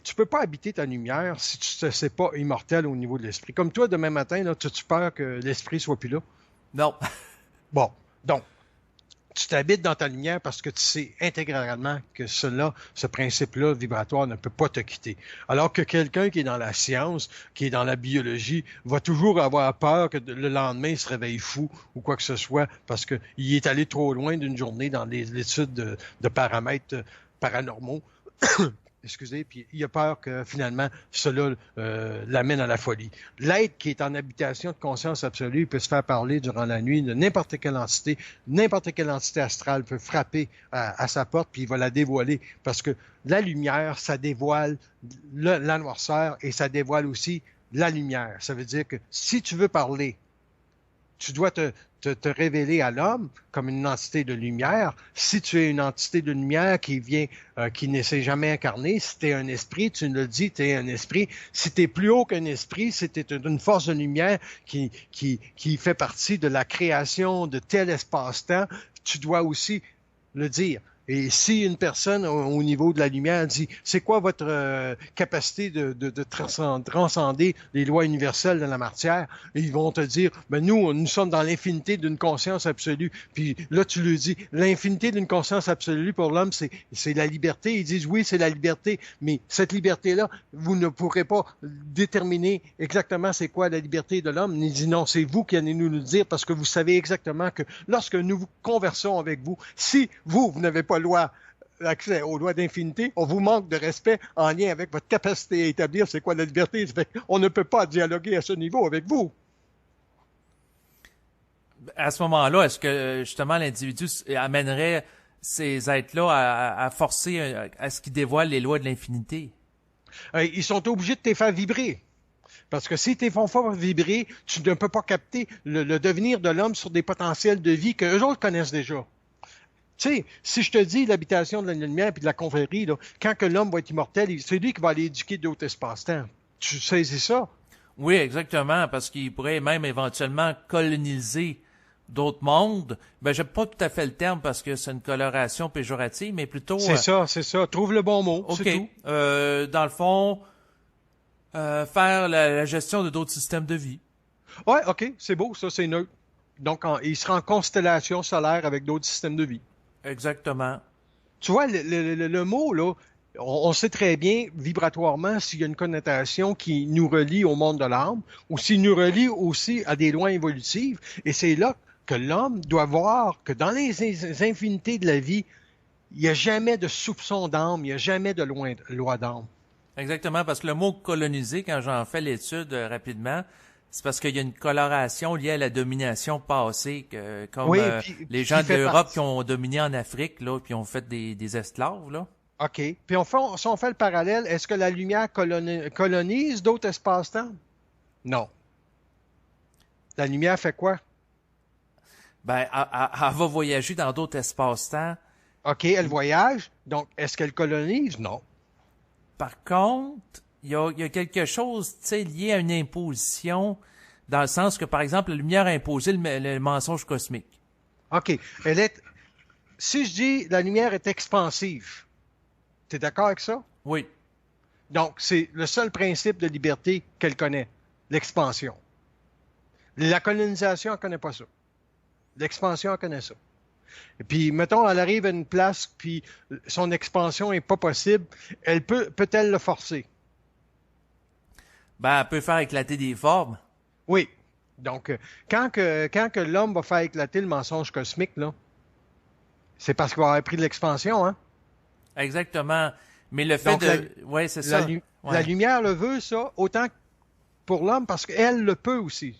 tu peux pas habiter ta lumière si tu ne sais pas immortel au niveau de l'esprit. Comme toi, demain matin, là, tu peur que l'esprit soit plus là? Non. Bon, donc, tu t'habites dans ta lumière parce que tu sais intégralement que ce principe-là vibratoire ne peut pas te quitter. Alors que quelqu'un qui est dans la science, qui est dans la biologie, va toujours avoir peur que le lendemain, il se réveille fou ou quoi que ce soit parce qu'il est allé trop loin d'une journée dans l'étude de paramètres paranormaux. excusez, puis il a peur que finalement cela l'amène à la folie. L'être qui est en habitation de conscience absolue peut se faire parler durant la nuit de n'importe quelle entité astrale peut frapper à sa porte, puis il va la dévoiler, parce que la lumière, ça dévoile la noirceur et ça dévoile aussi la lumière. Ça veut dire que si tu veux parler, tu dois te révéler à l'homme comme une entité de lumière. Si tu es une entité de lumière qui ne s'est jamais incarnée, si tu es un esprit, tu le dis, tu es un esprit. Si tu es plus haut qu'un esprit, si tu es une force de lumière qui fait partie de la création de tel espace-temps, tu dois aussi le dire. Et si une personne au niveau de la lumière dit « C'est quoi votre capacité de transcender les lois universelles de la matière? » Ils vont te dire « Ben nous sommes dans l'infinité d'une conscience absolue. » Puis là, tu lui dis « L'infinité d'une conscience absolue pour l'homme, c'est la liberté. » Ils disent « Oui, c'est la liberté. Mais cette liberté-là, vous ne pourrez pas déterminer exactement c'est quoi la liberté de l'homme. » Ils disent « Non, c'est vous qui allez nous le dire parce que vous savez exactement que lorsque nous conversons avec vous, si vous n'avez pas l'accès aux lois d'infinité, on vous manque de respect en lien avec votre capacité à établir c'est quoi la liberté. Ça fait on ne peut pas dialoguer à ce niveau avec vous. À ce moment-là, est-ce que justement l'individu amènerait ces êtres-là à forcer à ce qu'ils dévoilent les lois de l'infinité? Ils sont obligés de te faire vibrer. Parce que si tu font faire vibrer, tu ne peux pas capter le devenir de l'homme sur des potentiels de vie que eux autres connaissent déjà. Tu sais, si je te dis l'habitation de la lumière et de la confrérie, là, quand que l'homme va être immortel, c'est lui qui va aller éduquer d'autres espaces-temps. Tu saisis ça? Oui, exactement, parce qu'il pourrait même éventuellement coloniser d'autres mondes. Ben, j'aime pas tout à fait le terme parce que c'est une coloration péjorative, mais plutôt... C'est ça. Trouve le bon mot, OK. c'est tout. Dans le fond, faire la gestion de d'autres systèmes de vie. Ouais, OK, c'est beau, ça, c'est neutre. Donc, il sera en constellation solaire avec d'autres systèmes de vie. Exactement. Tu vois, le mot, là, on sait très bien, vibratoirement, s'il y a une connotation qui nous relie au monde de l'âme, ou s'il nous relie aussi à des lois évolutives. Et c'est là que l'homme doit voir que dans les infinités de la vie, il n'y a jamais de soupçon d'âme, il n'y a jamais de loi d'âme. Exactement, parce que le mot coloniser, quand j'en fais l'étude rapidement, c'est parce qu'il y a une coloration liée à la domination passée, comme Oui, les gens de l'Europe qui ont dominé en Afrique, là, puis ont fait des esclaves, là. OK. Puis si on fait le parallèle, est-ce que la lumière colonise d'autres espaces-temps? Non. La lumière fait quoi? Ben, elle va voyager dans d'autres espaces-temps. OK, elle voyage. Donc, est-ce qu'elle colonise? Non. Par contre, il y a quelque chose, tu sais, lié à une imposition, dans le sens que, par exemple, la lumière a imposé le mensonge cosmique. OK. Si je dis la lumière est expansive, tu es d'accord avec ça? Oui. Donc, c'est le seul principe de liberté qu'elle connaît, l'expansion. La colonisation, elle ne connaît pas ça. L'expansion, elle connaît ça. Et puis, mettons, elle arrive à une place, puis son expansion n'est pas possible, peut-elle le forcer? Ben, elle peut faire éclater des formes. Oui. Donc, quand que l'homme va faire éclater le mensonge cosmique, là, c'est parce qu'il va avoir pris de l'expansion, hein? Exactement. Mais le fait ouais, c'est ça. La lumière le veut, ça, autant pour l'homme, parce qu'elle le peut aussi.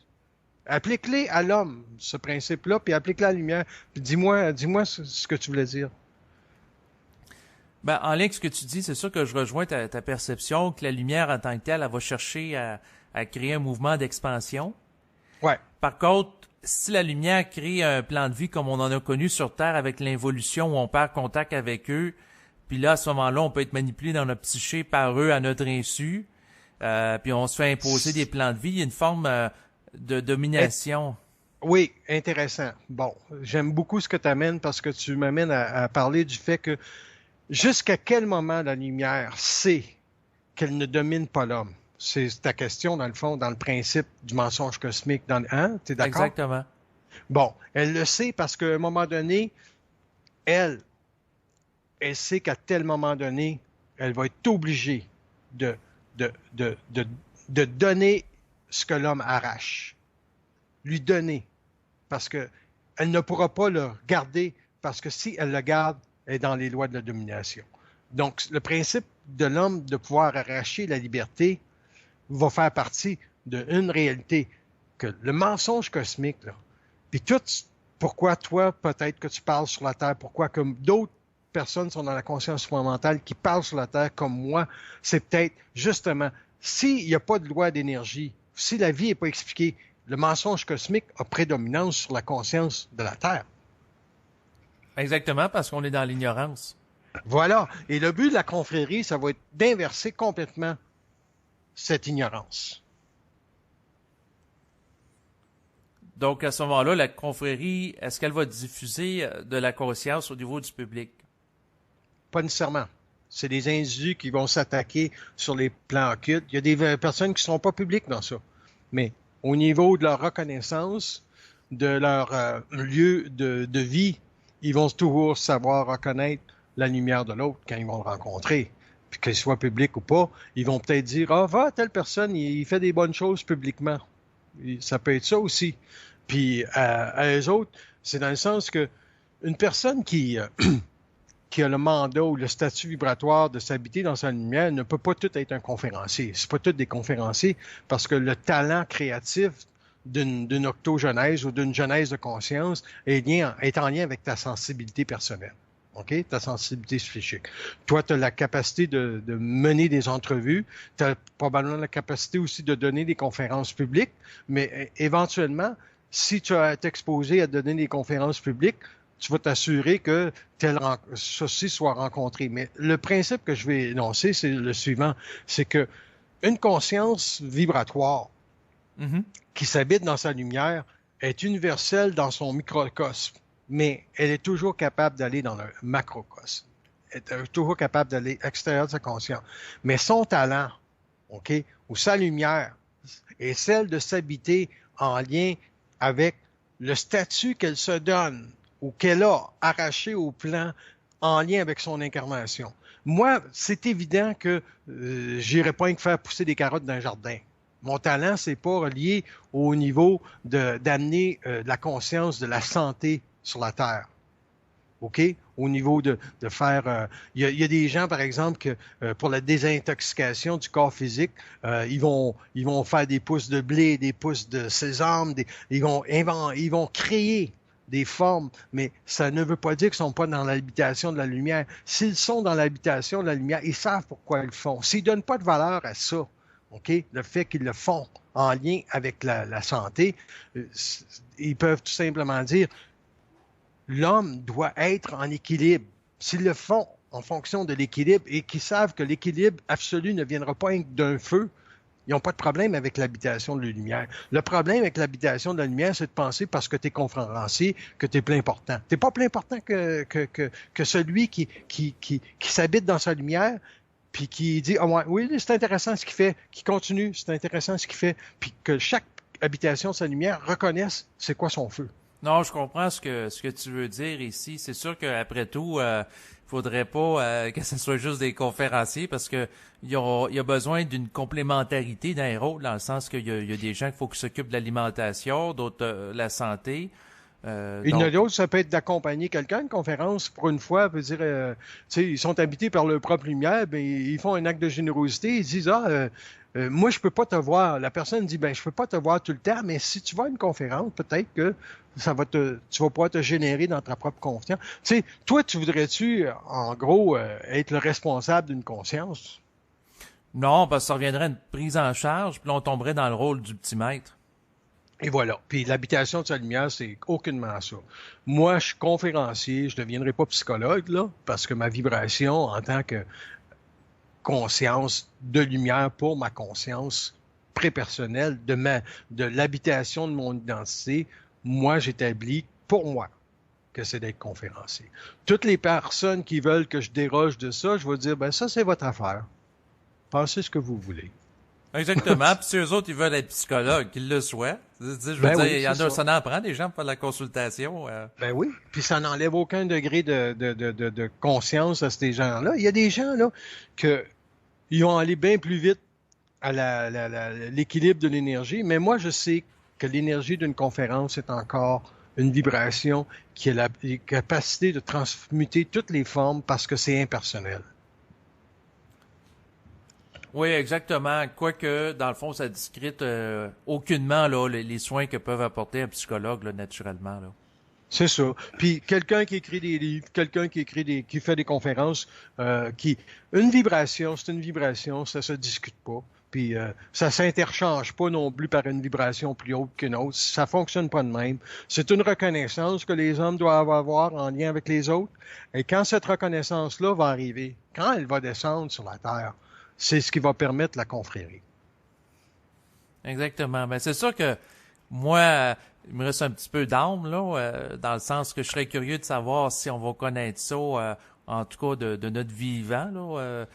Applique-les à l'homme, ce principe-là, puis applique-le à la lumière. Puis dis-moi ce que tu voulais dire. Ben, en lien avec ce que tu dis, c'est sûr que je rejoins ta perception que la lumière en tant que telle, elle va chercher à créer un mouvement d'expansion. Ouais. Par contre, si la lumière crée un plan de vie comme on en a connu sur Terre avec l'involution où on perd contact avec eux, puis là, à ce moment-là, on peut être manipulé dans notre psyché par eux à notre insu, puis on se fait imposer des plans de vie. Il y a une forme de domination. Oui, intéressant. Bon, j'aime beaucoup ce que tu amènes parce que tu m'amènes à parler du fait que jusqu'à quel moment la lumière sait qu'elle ne domine pas l'homme? C'est ta question, dans le fond, dans le principe du mensonge cosmique. Hein? T'es d'accord? Exactement. Bon, elle le sait parce qu'à un moment donné, elle sait qu'à tel moment donné, elle va être obligée de donner ce que l'homme arrache. Lui donner. Parce qu'elle ne pourra pas le garder, parce que si elle le garde, elle est dans les lois de la domination. Donc, le principe de l'homme de pouvoir arracher la liberté va faire partie d'une réalité, que le mensonge cosmique, là, puis tout, pourquoi toi, peut-être que tu parles sur la Terre, pourquoi comme d'autres personnes sont dans la conscience fondamentale qui parlent sur la Terre comme moi, c'est peut-être justement, s'il n'y a pas de loi d'énergie, si la vie n'est pas expliquée, le mensonge cosmique a prédominance sur la conscience de la Terre. Exactement, parce qu'on est dans l'ignorance. Voilà. Et le but de la confrérie, ça va être d'inverser complètement cette ignorance. Donc, à ce moment-là, la confrérie, est-ce qu'elle va diffuser de la conscience au niveau du public? Pas nécessairement. C'est des individus qui vont s'attaquer sur les plans occultes. Il y a des personnes qui ne sont pas publiques dans ça. Mais au niveau de leur reconnaissance, de leur lieu de vie, ils vont toujours savoir reconnaître la lumière de l'autre quand ils vont le rencontrer. Puis qu'il soit public ou pas, ils vont peut-être dire « Ah, va, telle personne, il fait des bonnes choses publiquement. » Ça peut être ça aussi. Puis à eux autres, c'est dans le sens que une personne qui a le mandat ou le statut vibratoire de s'habiter dans sa lumière ne peut pas tout être un conférencier. C'est pas tous des conférenciers parce que le talent créatif d'une octogenèse ou d'une genèse de conscience est en lien avec ta sensibilité personnelle. OK? Ta sensibilité psychique. Toi, tu as la capacité de mener des entrevues. Tu as probablement la capacité aussi de donner des conférences publiques. Mais éventuellement, si tu as été exposé à donner des conférences publiques, tu vas t'assurer que ceci soit rencontré. Mais le principe que je vais énoncer, c'est le suivant. C'est que une conscience vibratoire qui s'habite dans sa lumière est universelle dans son microcosme. Mais elle est toujours capable d'aller dans le macrocosme. Elle est toujours capable d'aller à l'extérieur de sa conscience. Mais son talent, OK, ou sa lumière, est celle de s'habiter en lien avec le statut qu'elle se donne ou qu'elle a arraché au plan en lien avec son incarnation. Moi, c'est évident que j'irai pas faire pousser des carottes dans un jardin. Mon talent, c'est pas relié au niveau d'amener la conscience de la santé sur la Terre. OK? Au niveau de faire... Il y a des gens, par exemple, que pour la désintoxication du corps physique, ils vont faire des pousses de blé, des pousses de sésame, ils vont créer des formes, mais ça ne veut pas dire qu'ils ne sont pas dans l'habitation de la lumière. S'ils sont dans l'habitation de la lumière, ils savent pourquoi ils le font. S'ils ne donnent pas de valeur à ça, OK? Le fait qu'ils le font en lien avec la santé, ils peuvent tout simplement dire l'homme doit être en équilibre. S'ils le font en fonction de l'équilibre et qu'ils savent que l'équilibre absolu ne viendra pas d'un feu, ils n'ont pas de problème avec l'habitation de la lumière. Le problème avec l'habitation de la lumière, c'est de penser parce que tu es conférencier que tu es plus important. Tu n'es pas plus important que celui qui s'habite dans sa lumière puis qui dit « Ah ouais, oui, c'est intéressant ce qu'il fait, qui continue, c'est intéressant ce qu'il fait », puis que chaque habitation de sa lumière reconnaisse c'est quoi son feu. Non, je comprends ce que tu veux dire ici. C'est sûr qu'après tout, faudrait pas que ce soit juste des conférenciers parce que il y a besoin d'une complémentarité d'un rôle dans le sens qu'il y a des gens qu'il faut qui s'occupent de l'alimentation, d'autres la santé. Une de l'autre, ça peut être d'accompagner quelqu'un. Une conférence, pour une fois, veut dire, tu sais, ils sont habités par leur propre lumière, ben ils font un acte de générosité, ils disent moi, je peux pas te voir. La personne dit, je peux pas te voir tout le temps, mais si tu vas à une conférence, peut-être que tu vas pouvoir te générer dans ta propre confiance. Tu sais, toi, tu voudrais-tu, en gros, être le responsable d'une conscience? Non, parce que ça reviendrait à une prise en charge, puis là, on tomberait dans le rôle du petit maître. Et voilà. Puis l'habitation de sa lumière, c'est aucunement ça. Moi, je suis conférencier, je ne deviendrai pas psychologue, là, parce que ma vibration en tant que conscience de lumière pour ma conscience prépersonnelle, de l'habitation de mon identité, moi, j'établis pour moi que c'est d'être conférencier. Toutes les personnes qui veulent que je déroge de ça, je vais dire, ça, c'est votre affaire. Pensez ce que vous voulez. Exactement. Puis si eux autres, ils veulent être psychologues, qu'ils le soient. Je veux dire, oui, il y en a, ça en prend des gens pour faire de la consultation. Ben oui. Puis ça n'enlève aucun degré de conscience à ces gens-là. Il y a des gens, là, ils vont aller bien plus vite à l'équilibre de l'énergie. Mais moi, je sais que l'énergie d'une conférence est encore une vibration qui a la capacité de transmuter toutes les formes parce que c'est impersonnel. Oui, exactement. Quoique, dans le fond, ça discrète aucunement là, les soins que peuvent apporter un psychologue, là, naturellement. Là. C'est ça. Puis quelqu'un qui écrit des livres, quelqu'un qui fait des conférences, une vibration, c'est une vibration, ça se discute pas. Puis ça s'interchange pas non plus par une vibration plus haute qu'une autre. Ça fonctionne pas de même. C'est une reconnaissance que les hommes doivent avoir en lien avec les autres. Et quand cette reconnaissance-là va arriver, quand elle va descendre sur la Terre, c'est ce qui va permettre la confrérie. Exactement. Mais c'est sûr que moi, il me reste un petit peu d'âme, là, dans le sens que je serais curieux de savoir si on va connaître ça, en tout cas de notre vivant, là,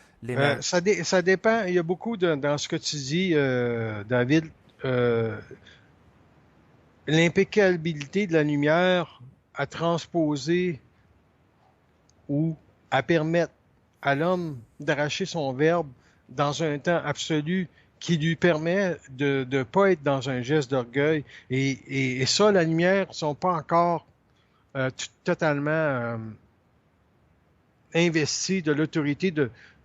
ça dépend. Il y a beaucoup dans ce que tu dis, David. L'impeccabilité de la lumière à transposer ou à permettre à l'homme d'arracher son verbe dans un temps absolu qui lui permet de ne pas être dans un geste d'orgueil. Et ça, la lumière ne sont pas encore totalement investis de l'autorité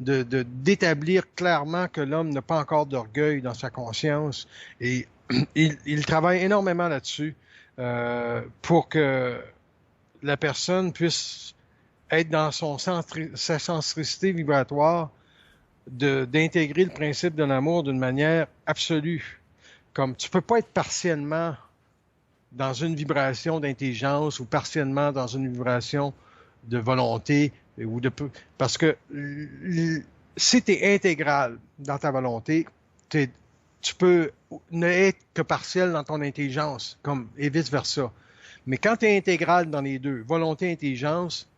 d'établir clairement que l'homme n'a pas encore d'orgueil dans sa conscience. Et il travaille énormément là-dessus pour que la personne puisse être dans sa centricité vibratoire, d'intégrer le principe de l'amour d'une manière absolue. Comme tu peux pas être partiellement dans une vibration d'intelligence ou partiellement dans une vibration de volonté parce que si tu es intégral dans ta volonté, tu peux ne être que partiel dans ton intelligence, et vice-versa. Mais quand tu es intégral dans les deux, volonté et intelligence,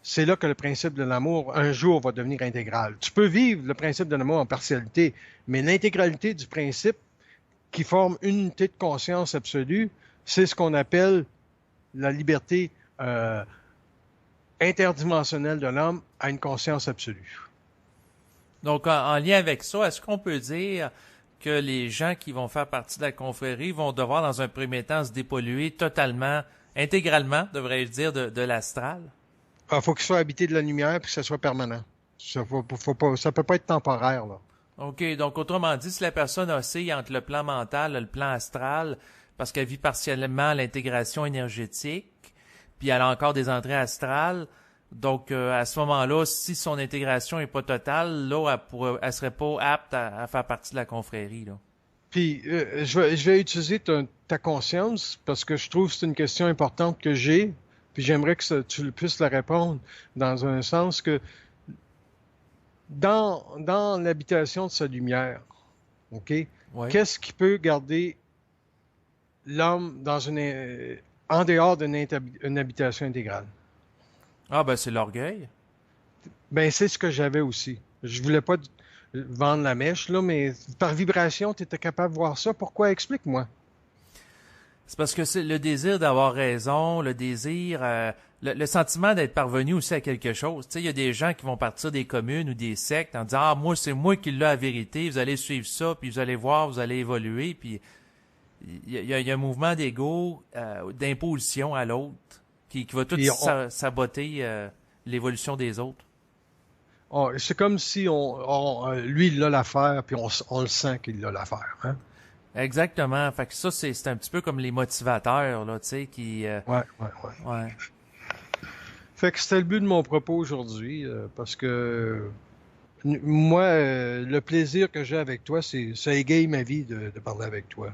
c'est là que le principe de l'amour, un jour, va devenir intégral. Tu peux vivre le principe de l'amour en partialité, mais l'intégralité du principe qui forme une unité de conscience absolue, c'est ce qu'on appelle la liberté interdimensionnelle de l'homme à une conscience absolue. Donc, en lien avec ça, est-ce qu'on peut dire que les gens qui vont faire partie de la confrérie vont devoir, dans un premier temps, se dépolluer totalement, intégralement, devrais-je dire, de l'astral? Il faut qu'il soit habité de la lumière et que ça soit permanent. Ça peut pas être temporaire, là. OK. Donc, autrement dit, si la personne oscille entre le plan mental et le plan astral, parce qu'elle vit partiellement l'intégration énergétique, puis elle a encore des entrées astrales, donc à ce moment-là, si son intégration est pas totale, là, elle serait pas apte à faire partie de la confrérie, là. Puis, je vais utiliser ta conscience parce que je trouve que c'est une question importante que j'ai. Puis j'aimerais que tu puisses la répondre dans un sens que dans l'habitation de sa lumière, OK? Ouais. Qu'est-ce qui peut garder l'homme en dehors d'une habitation intégrale? Ah, ben c'est l'orgueil. Ben, c'est ce que j'avais aussi. Je voulais pas vendre la mèche, là, mais par vibration, tu étais capable de voir ça. Pourquoi? Explique-moi. C'est parce que c'est le désir d'avoir raison, le désir, le sentiment d'être parvenu aussi à quelque chose. Tu sais, il y a des gens qui vont partir des communes ou des sectes en disant « Ah, moi, c'est moi qui l'ai la vérité, vous allez suivre ça, puis vous allez voir, vous allez évoluer. » Puis il y a un mouvement d'ego, d'imposition à l'autre, qui va tout saboter l'évolution des autres. C'est comme si lui, il a l'affaire, puis on le sent qu'il a l'affaire, hein? Exactement. Fait que ça, c'est un petit peu comme les motivateurs, là, tu sais, qui... Ouais. Fait que c'était le but de mon propos aujourd'hui, parce que moi, le plaisir que j'ai avec toi, ça égaye ma vie de parler avec toi.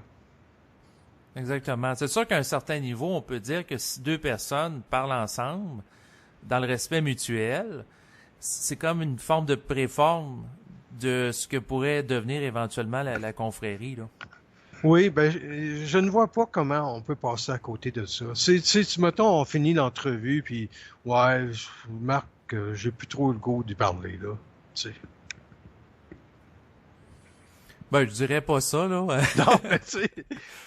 Exactement. C'est sûr qu'à un certain niveau, on peut dire que si deux personnes parlent ensemble, dans le respect mutuel, c'est comme une forme de préforme de ce que pourrait devenir éventuellement la confrérie, là. Oui, ben, je ne vois pas comment on peut passer à côté de ça. Mettons, on finit l'entrevue, puis, ouais, je remarque que j'ai plus trop le goût d'y parler, là, tu sais. Ben, je dirais pas ça, là. Non, mais tu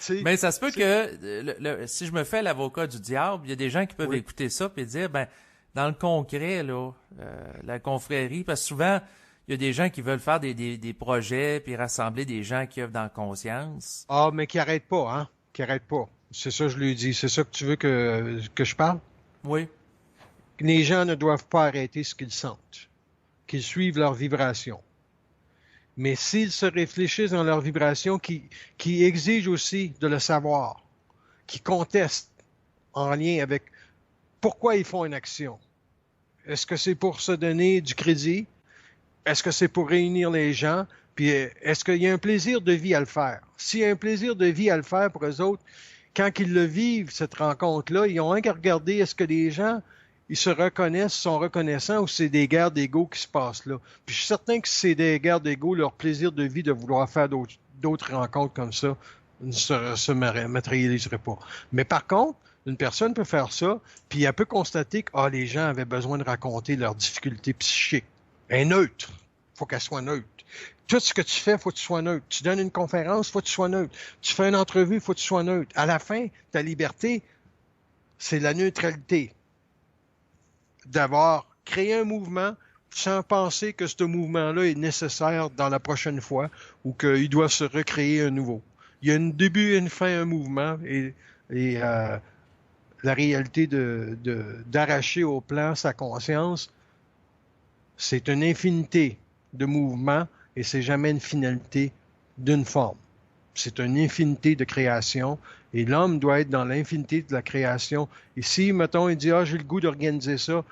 sais... Mais ça se peut que, si je me fais l'avocat du diable, il y a des gens qui peuvent écouter ça et dire, ben, dans le concret, là, la confrérie, parce que souvent, il y a des gens qui veulent faire des projets puis rassembler des gens qui œuvrent dans la conscience. Ah, mais qui arrêtent pas, hein? Qui arrêtent pas. C'est ça, je lui dis. C'est ça que tu veux que je parle? Oui. Les gens ne doivent pas arrêter ce qu'ils sentent. Qu'ils suivent leur vibration. Mais s'ils se réfléchissent dans leur vibration, qui exigent aussi de le savoir, qui contestent en lien avec pourquoi ils font une action. Est-ce que c'est pour se donner du crédit? Est-ce que c'est pour réunir les gens? Puis est-ce qu'il y a un plaisir de vie à le faire? S'il y a un plaisir de vie à le faire pour eux autres, quand ils le vivent, cette rencontre-là, ils ont rien qu'à regarder est-ce que les gens, ils se reconnaissent, sont reconnaissants ou c'est des guerres d'ego qui se passent là. Puis je suis certain que si c'est des guerres d'ego, leur plaisir de vie de vouloir faire d'autres rencontres comme ça ne se matérialiserait pas. Mais par contre, une personne peut faire ça, puis elle peut constater que les gens avaient besoin de raconter leurs difficultés psychiques. Elle est neutre. Il faut qu'elle soit neutre. Tout ce que tu fais, il faut que tu sois neutre. Tu donnes une conférence, il faut que tu sois neutre. Tu fais une entrevue, il faut que tu sois neutre. À la fin, ta liberté, c'est la neutralité. D'avoir créé un mouvement sans penser que ce mouvement-là est nécessaire dans la prochaine fois ou qu'il doit se recréer un nouveau. Il y a un début et une fin à un mouvement et la réalité d'arracher au plan sa conscience, c'est une infinité de mouvements et c'est jamais une finalité d'une forme. C'est une infinité de création et l'homme doit être dans l'infinité de la création. Et si, mettons, il dit « Ah, j'ai le goût d'organiser ça »,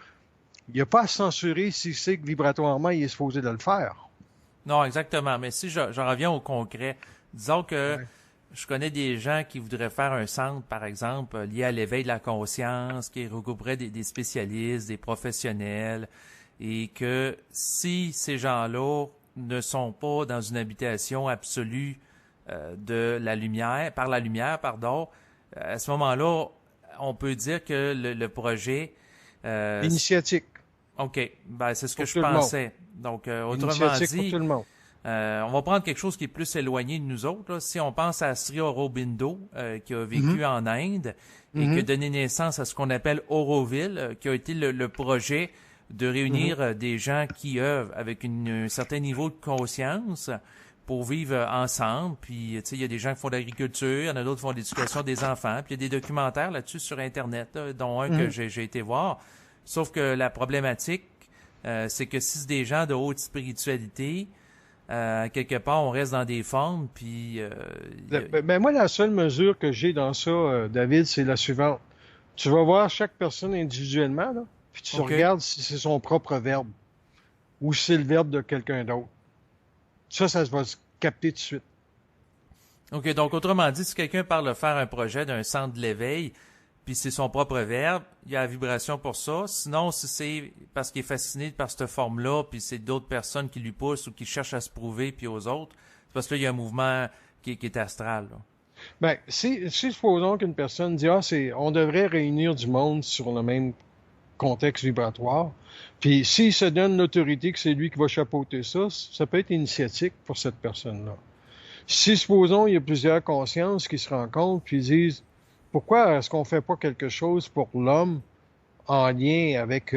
il n'y a pas à se censurer s'il sait que vibratoirement, il est supposé de le faire. Non, exactement. Mais si j'en reviens au concret, disons que Ouais. je connais des gens qui voudraient faire un centre, par exemple, lié à l'éveil de la conscience, qui regrouperait des spécialistes, des professionnels, et que si ces gens-là ne sont pas dans une habitation absolue de la lumière, par la lumière, pardon, à ce moment-là, on peut dire que le projet... Initiatique OK, ben c'est ce que pour je tout le monde. pensais. Donc, autrement Initiatique pour dit, tout le monde. on va prendre quelque chose qui est plus éloigné de nous autres. Là. Si on pense à Sri Aurobindo, qui a vécu en Inde et qui a donné naissance à ce qu'on appelle Auroville, qui a été le projet de réunir des gens qui œuvrent avec un certain niveau de conscience pour vivre ensemble. Puis, tu sais, il y a des gens qui font de l'agriculture, il y en a d'autres qui font de l'éducation des enfants. Puis, il y a des documentaires là-dessus sur Internet, là, dont un que j'ai été voir. Sauf que la problématique, c'est que si c'est des gens de haute spiritualité, quelque part, on reste dans des formes, puis... Moi, la seule mesure que j'ai dans ça, David, c'est la suivante. Tu vas voir chaque personne individuellement, là, puis tu OK. regardes si c'est son propre verbe ou si c'est le verbe de quelqu'un d'autre. Ça va se capter tout de suite. OK, donc autrement dit, si quelqu'un parle de faire un projet d'un centre de l'éveil, puis c'est son propre verbe, il y a la vibration pour ça. Sinon, si c'est parce qu'il est fasciné par cette forme-là, puis c'est d'autres personnes qui lui poussent ou qui cherchent à se prouver, puis aux autres, c'est parce que là, il y a un mouvement qui est astral, là. Ben, si supposons qu'une personne dit, on devrait réunir du monde sur le même contexte vibratoire, puis s'il se donne l'autorité que c'est lui qui va chapeauter ça, ça peut être initiatique pour cette personne-là. Si, supposons, il y a plusieurs consciences qui se rencontrent puis disent pourquoi est-ce qu'on fait pas quelque chose pour l'homme en lien avec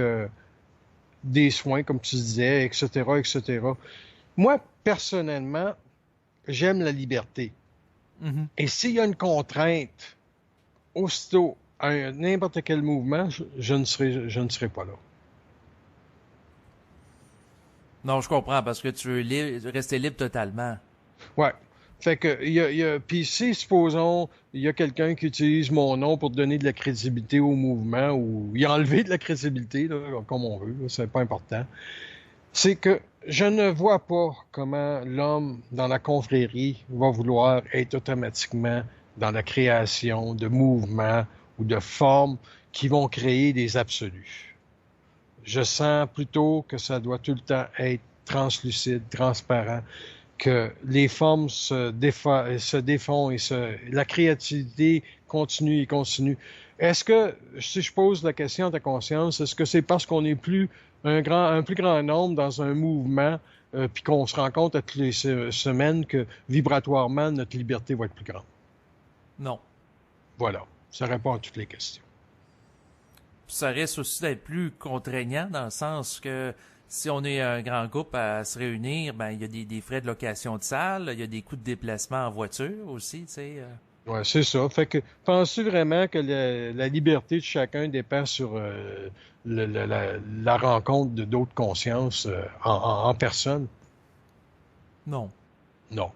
des soins, comme tu disais, etc., etc. Moi, personnellement, j'aime la liberté. Mhm. Et s'il y a une contrainte, aussitôt, à n'importe quel mouvement, je ne serai pas là. Non, je comprends, parce que tu veux rester libre totalement. Ouais. Fait que, puis si, supposons, il y a quelqu'un qui utilise mon nom pour donner de la crédibilité au mouvement ou y enlever de la crédibilité, là, comme on veut, là, c'est pas important, c'est que je ne vois pas comment l'homme dans la confrérie va vouloir être automatiquement dans la création de mouvements ou de formes qui vont créer des absolus. Je sens plutôt que ça doit tout le temps être translucide, transparent, que les formes se défont et la créativité continue et continue. Est-ce que, si je pose la question à ta conscience, est-ce que c'est parce qu'on est un plus grand nombre dans un mouvement, puis qu'on se rend compte à toutes les semaines que vibratoirement, notre liberté va être plus grande? Non. Voilà. Ça répond à toutes les questions. Puis ça risque aussi d'être plus contraignant dans le sens que si on est un grand groupe à se réunir, ben il y a des frais de location de salle, il y a des coûts de déplacement en voiture aussi, tu sais. Ouais, c'est ça. Fait que penses-tu vraiment que la liberté de chacun dépend sur la rencontre de d'autres consciences en personne? Non. Non.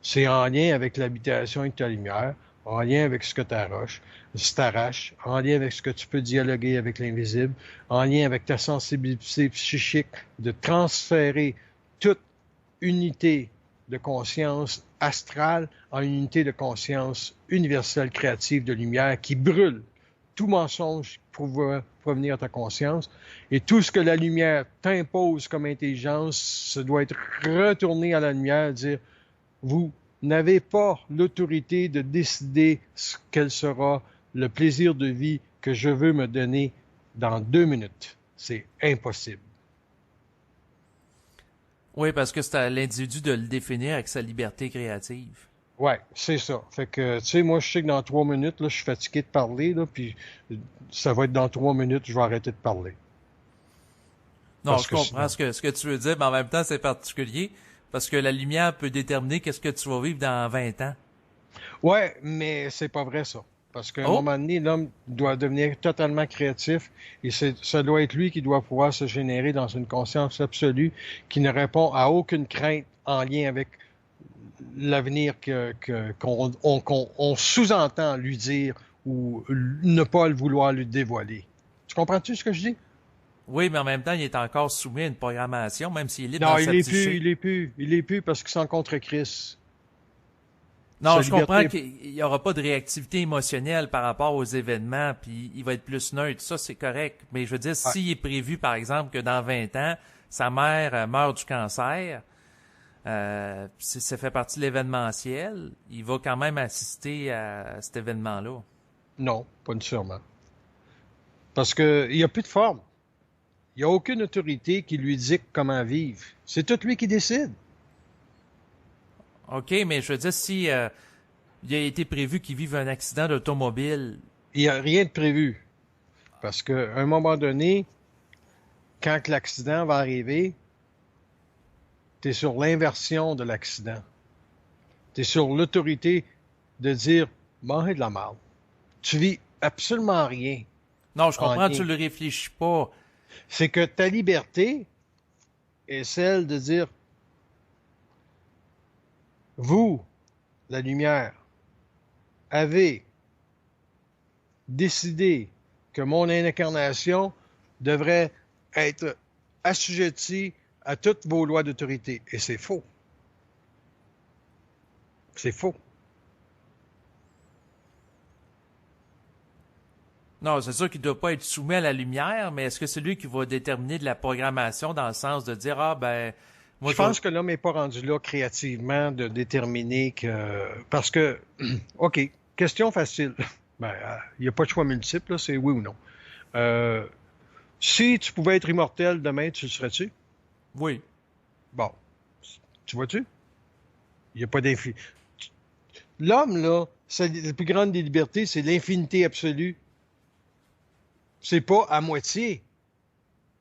C'est en lien avec l'habitation et ta lumière, en lien avec ce que tu t'arraches, en lien avec ce que tu peux dialoguer avec l'invisible, en lien avec ta sensibilité psychique, de transférer toute unité de conscience astrale en une unité de conscience universelle créative de lumière qui brûle tout mensonge pour provenir à ta conscience. Et tout ce que la lumière t'impose comme intelligence, ça doit être retourné à la lumière, dire, vous n'avez pas l'autorité de décider quel sera le plaisir de vie que je veux me donner dans 2 minutes. C'est impossible. Oui, parce que c'est à l'individu de le définir avec sa liberté créative. Ouais, c'est ça. Fait que, tu sais, moi, je sais que dans 3 minutes, là, je suis fatigué de parler, là, puis ça va être dans 3 minutes, je vais arrêter de parler. Non, Parce je que comprends sinon... ce que tu veux dire, mais en même temps, c'est particulier parce que la lumière peut déterminer qu'est-ce que tu vas vivre dans 20 ans. Ouais, mais c'est pas vrai, ça. Parce qu'à un Oh, moment donné, l'homme doit devenir totalement créatif et ça doit être lui qui doit pouvoir se générer dans une conscience absolue qui ne répond à aucune crainte en lien avec l'avenir qu'on sous-entend lui dire ou ne pas le vouloir lui dévoiler. Tu comprends-tu ce que je dis? oui, mais en même temps, il est encore soumis à une programmation, même s'il est libre Non, dans sa psyché. il est plus parce qu'il s'en contre Christ. Non, Sa je comprends liberté. qu'il n'y aura pas de réactivité émotionnelle par rapport aux événements, puis il va être plus neutre. Ça, c'est correct. Mais je veux dire, Ouais. s'il est prévu, par exemple, que dans 20 ans, sa mère meurt du cancer, si ça fait partie de l'événementiel, il va quand même assister à cet événement-là. Non, pas nécessairement. Parce que il n'y a plus de forme. Il n'y a aucune autorité qui lui dicte comment vivre. C'est tout lui qui décide. OK, mais je veux dire, si il a été prévu qu'il vive un accident d'automobile, Il n'y a rien de prévu. Parce qu'à un moment donné, quand l'accident va arriver, tu es sur l'inversion de l'accident. Tu es sur l'autorité de dire, manger de la merde. Tu vis absolument rien non, je en comprends, lien. tu le réfléchis pas. C'est que ta liberté est celle de dire, vous, la lumière, avez décidé que mon incarnation devrait être assujettie à toutes vos lois d'autorité. Et c'est faux. C'est faux. Non, c'est sûr qu'il ne doit pas être soumis à la lumière, mais est-ce que c'est lui qui va déterminer de la programmation dans le sens de dire, ah ben, moi Je je vais... pense que l'homme n'est pas rendu là créativement de déterminer que... Parce que, OK, question facile. Ben, il n'y a pas de choix multiple, là, c'est oui ou non. Euh, si tu pouvais être immortel demain, tu le serais-tu? Oui. Bon, tu vois-tu? Il n'y a pas d'infini. L'homme, là, la plus grande des libertés, c'est l'infinité absolue. C'est pas à moitié.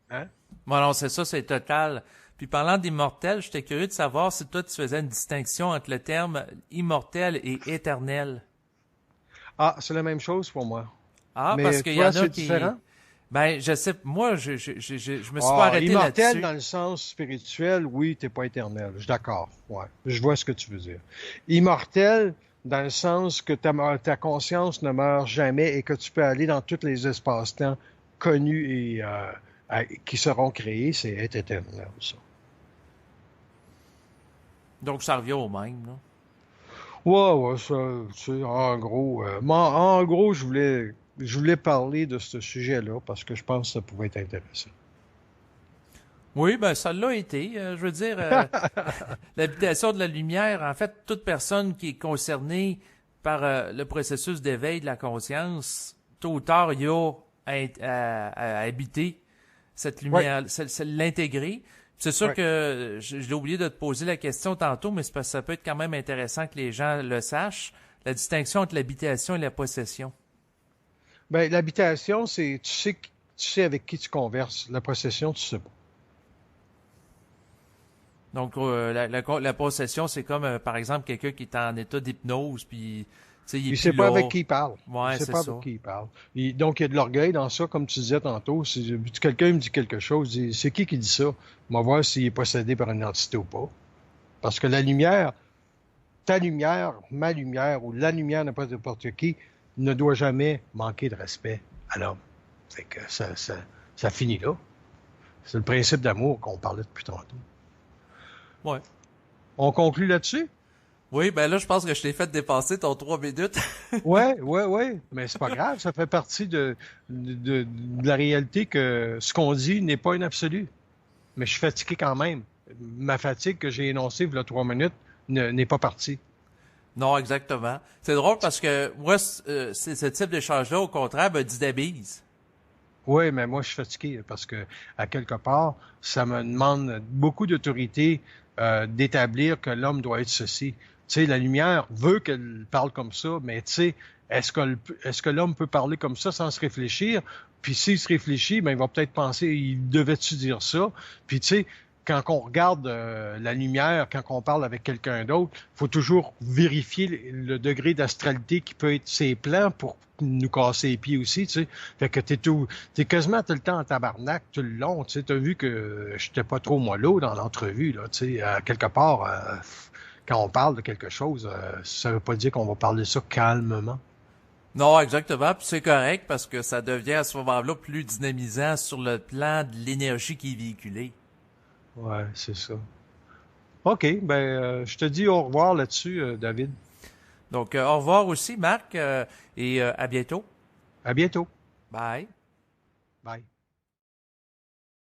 Hein? Bon, non, c'est ça, c'est total. Puis parlant d'immortel, j'étais curieux de savoir si toi tu faisais une distinction entre le terme immortel et éternel. Ah, c'est la même chose pour moi. Ah, parce Mais qu'il y en toi, a c'est qui... différent? Ben, je sais, moi, je me suis pas Ah, arrêté immortel là-dessus. dans le sens spirituel, oui, t'es pas éternel. Je suis d'accord. Ouais. Je vois ce que tu veux dire. Immortel dans le sens que ta conscience ne meurt jamais et que tu peux aller dans tous les espaces-temps connus et qui seront créés, c'est être éternel, ça. Donc, ça revient au même, là. Ouais, ouais, ça, tu sais, en gros, en gros, je voulais parler de ce sujet-là parce que je pense que ça pouvait être intéressant. Oui, ben ça l'a été. Je veux dire, l'habitation de la lumière, en fait, toute personne qui est concernée par le processus d'éveil de la conscience, tôt ou tard, il y a à habiter cette Ouais, lumière, c'est l'intégrer. C'est sûr ouais. que je l'ai oublié de te poser la question tantôt, mais c'est parce que ça peut être quand même intéressant que les gens le sachent. La distinction entre l'habitation et la possession. Ben, l'habitation, tu sais avec qui tu converses. La possession, tu sais pas. Donc, la possession, c'est comme, par exemple, quelqu'un qui est en état d'hypnose, puis, tu sais, il est Il plus sait pas avec là. qui il parle. Il Ouais, sait c'est pas ça. avec qui il parle. Donc, il y a de l'orgueil dans ça, comme tu disais tantôt. Si quelqu'un me dit quelque chose, c'est qui dit ça? On va voir s'il est possédé par une entité ou pas. Parce que la lumière, ta lumière, ma lumière, ou la lumière n'a pas n'importe qui, ne doit jamais manquer de respect à l'homme. Fait que ça finit là. C'est le principe d'amour qu'on parlait depuis tantôt. Ouais. On conclut là-dessus? Oui, ben là, je pense que je t'ai fait dépasser ton 3 minutes. Ouais. Mais c'est pas grave, ça fait partie de la réalité que ce qu'on dit n'est pas un absolu. Mais je suis fatigué quand même. Ma fatigue que j'ai énoncée il y a 3 minutes n'est pas partie. Non, exactement. C'est drôle parce que moi, ce type d'échange-là, au contraire, me dynamise. Oui, mais moi, je suis fatigué parce que, à quelque part, ça me demande beaucoup d'autorité d'établir que l'homme doit être ceci. Tu sais, la lumière veut qu'elle parle comme ça, mais tu sais, est-ce que l'homme peut parler comme ça sans se réfléchir? Puis s'il se réfléchit, ben, il va peut-être penser, il devait-tu dire ça? Puis tu sais, quand on regarde la lumière, quand on parle avec quelqu'un d'autre, il faut toujours vérifier le degré d'astralité qui peut être ses plans pour nous casser les pieds aussi, tu sais. Fait que t'es quasiment tout le temps en tabarnak tout le long, tu sais. T'as vu que j'étais pas trop mollo dans l'entrevue, là, tu sais. Quelque part, quand on parle de quelque chose, ça veut pas dire qu'on va parler ça calmement. Non, exactement. Puis c'est correct parce que ça devient à ce moment-là plus dynamisant sur le plan de l'énergie qui est véhiculée. Ouais, c'est ça. OK, ben, je te dis au revoir là-dessus, David. Donc, au revoir aussi, Marc, et à bientôt. À bientôt. Bye. Bye.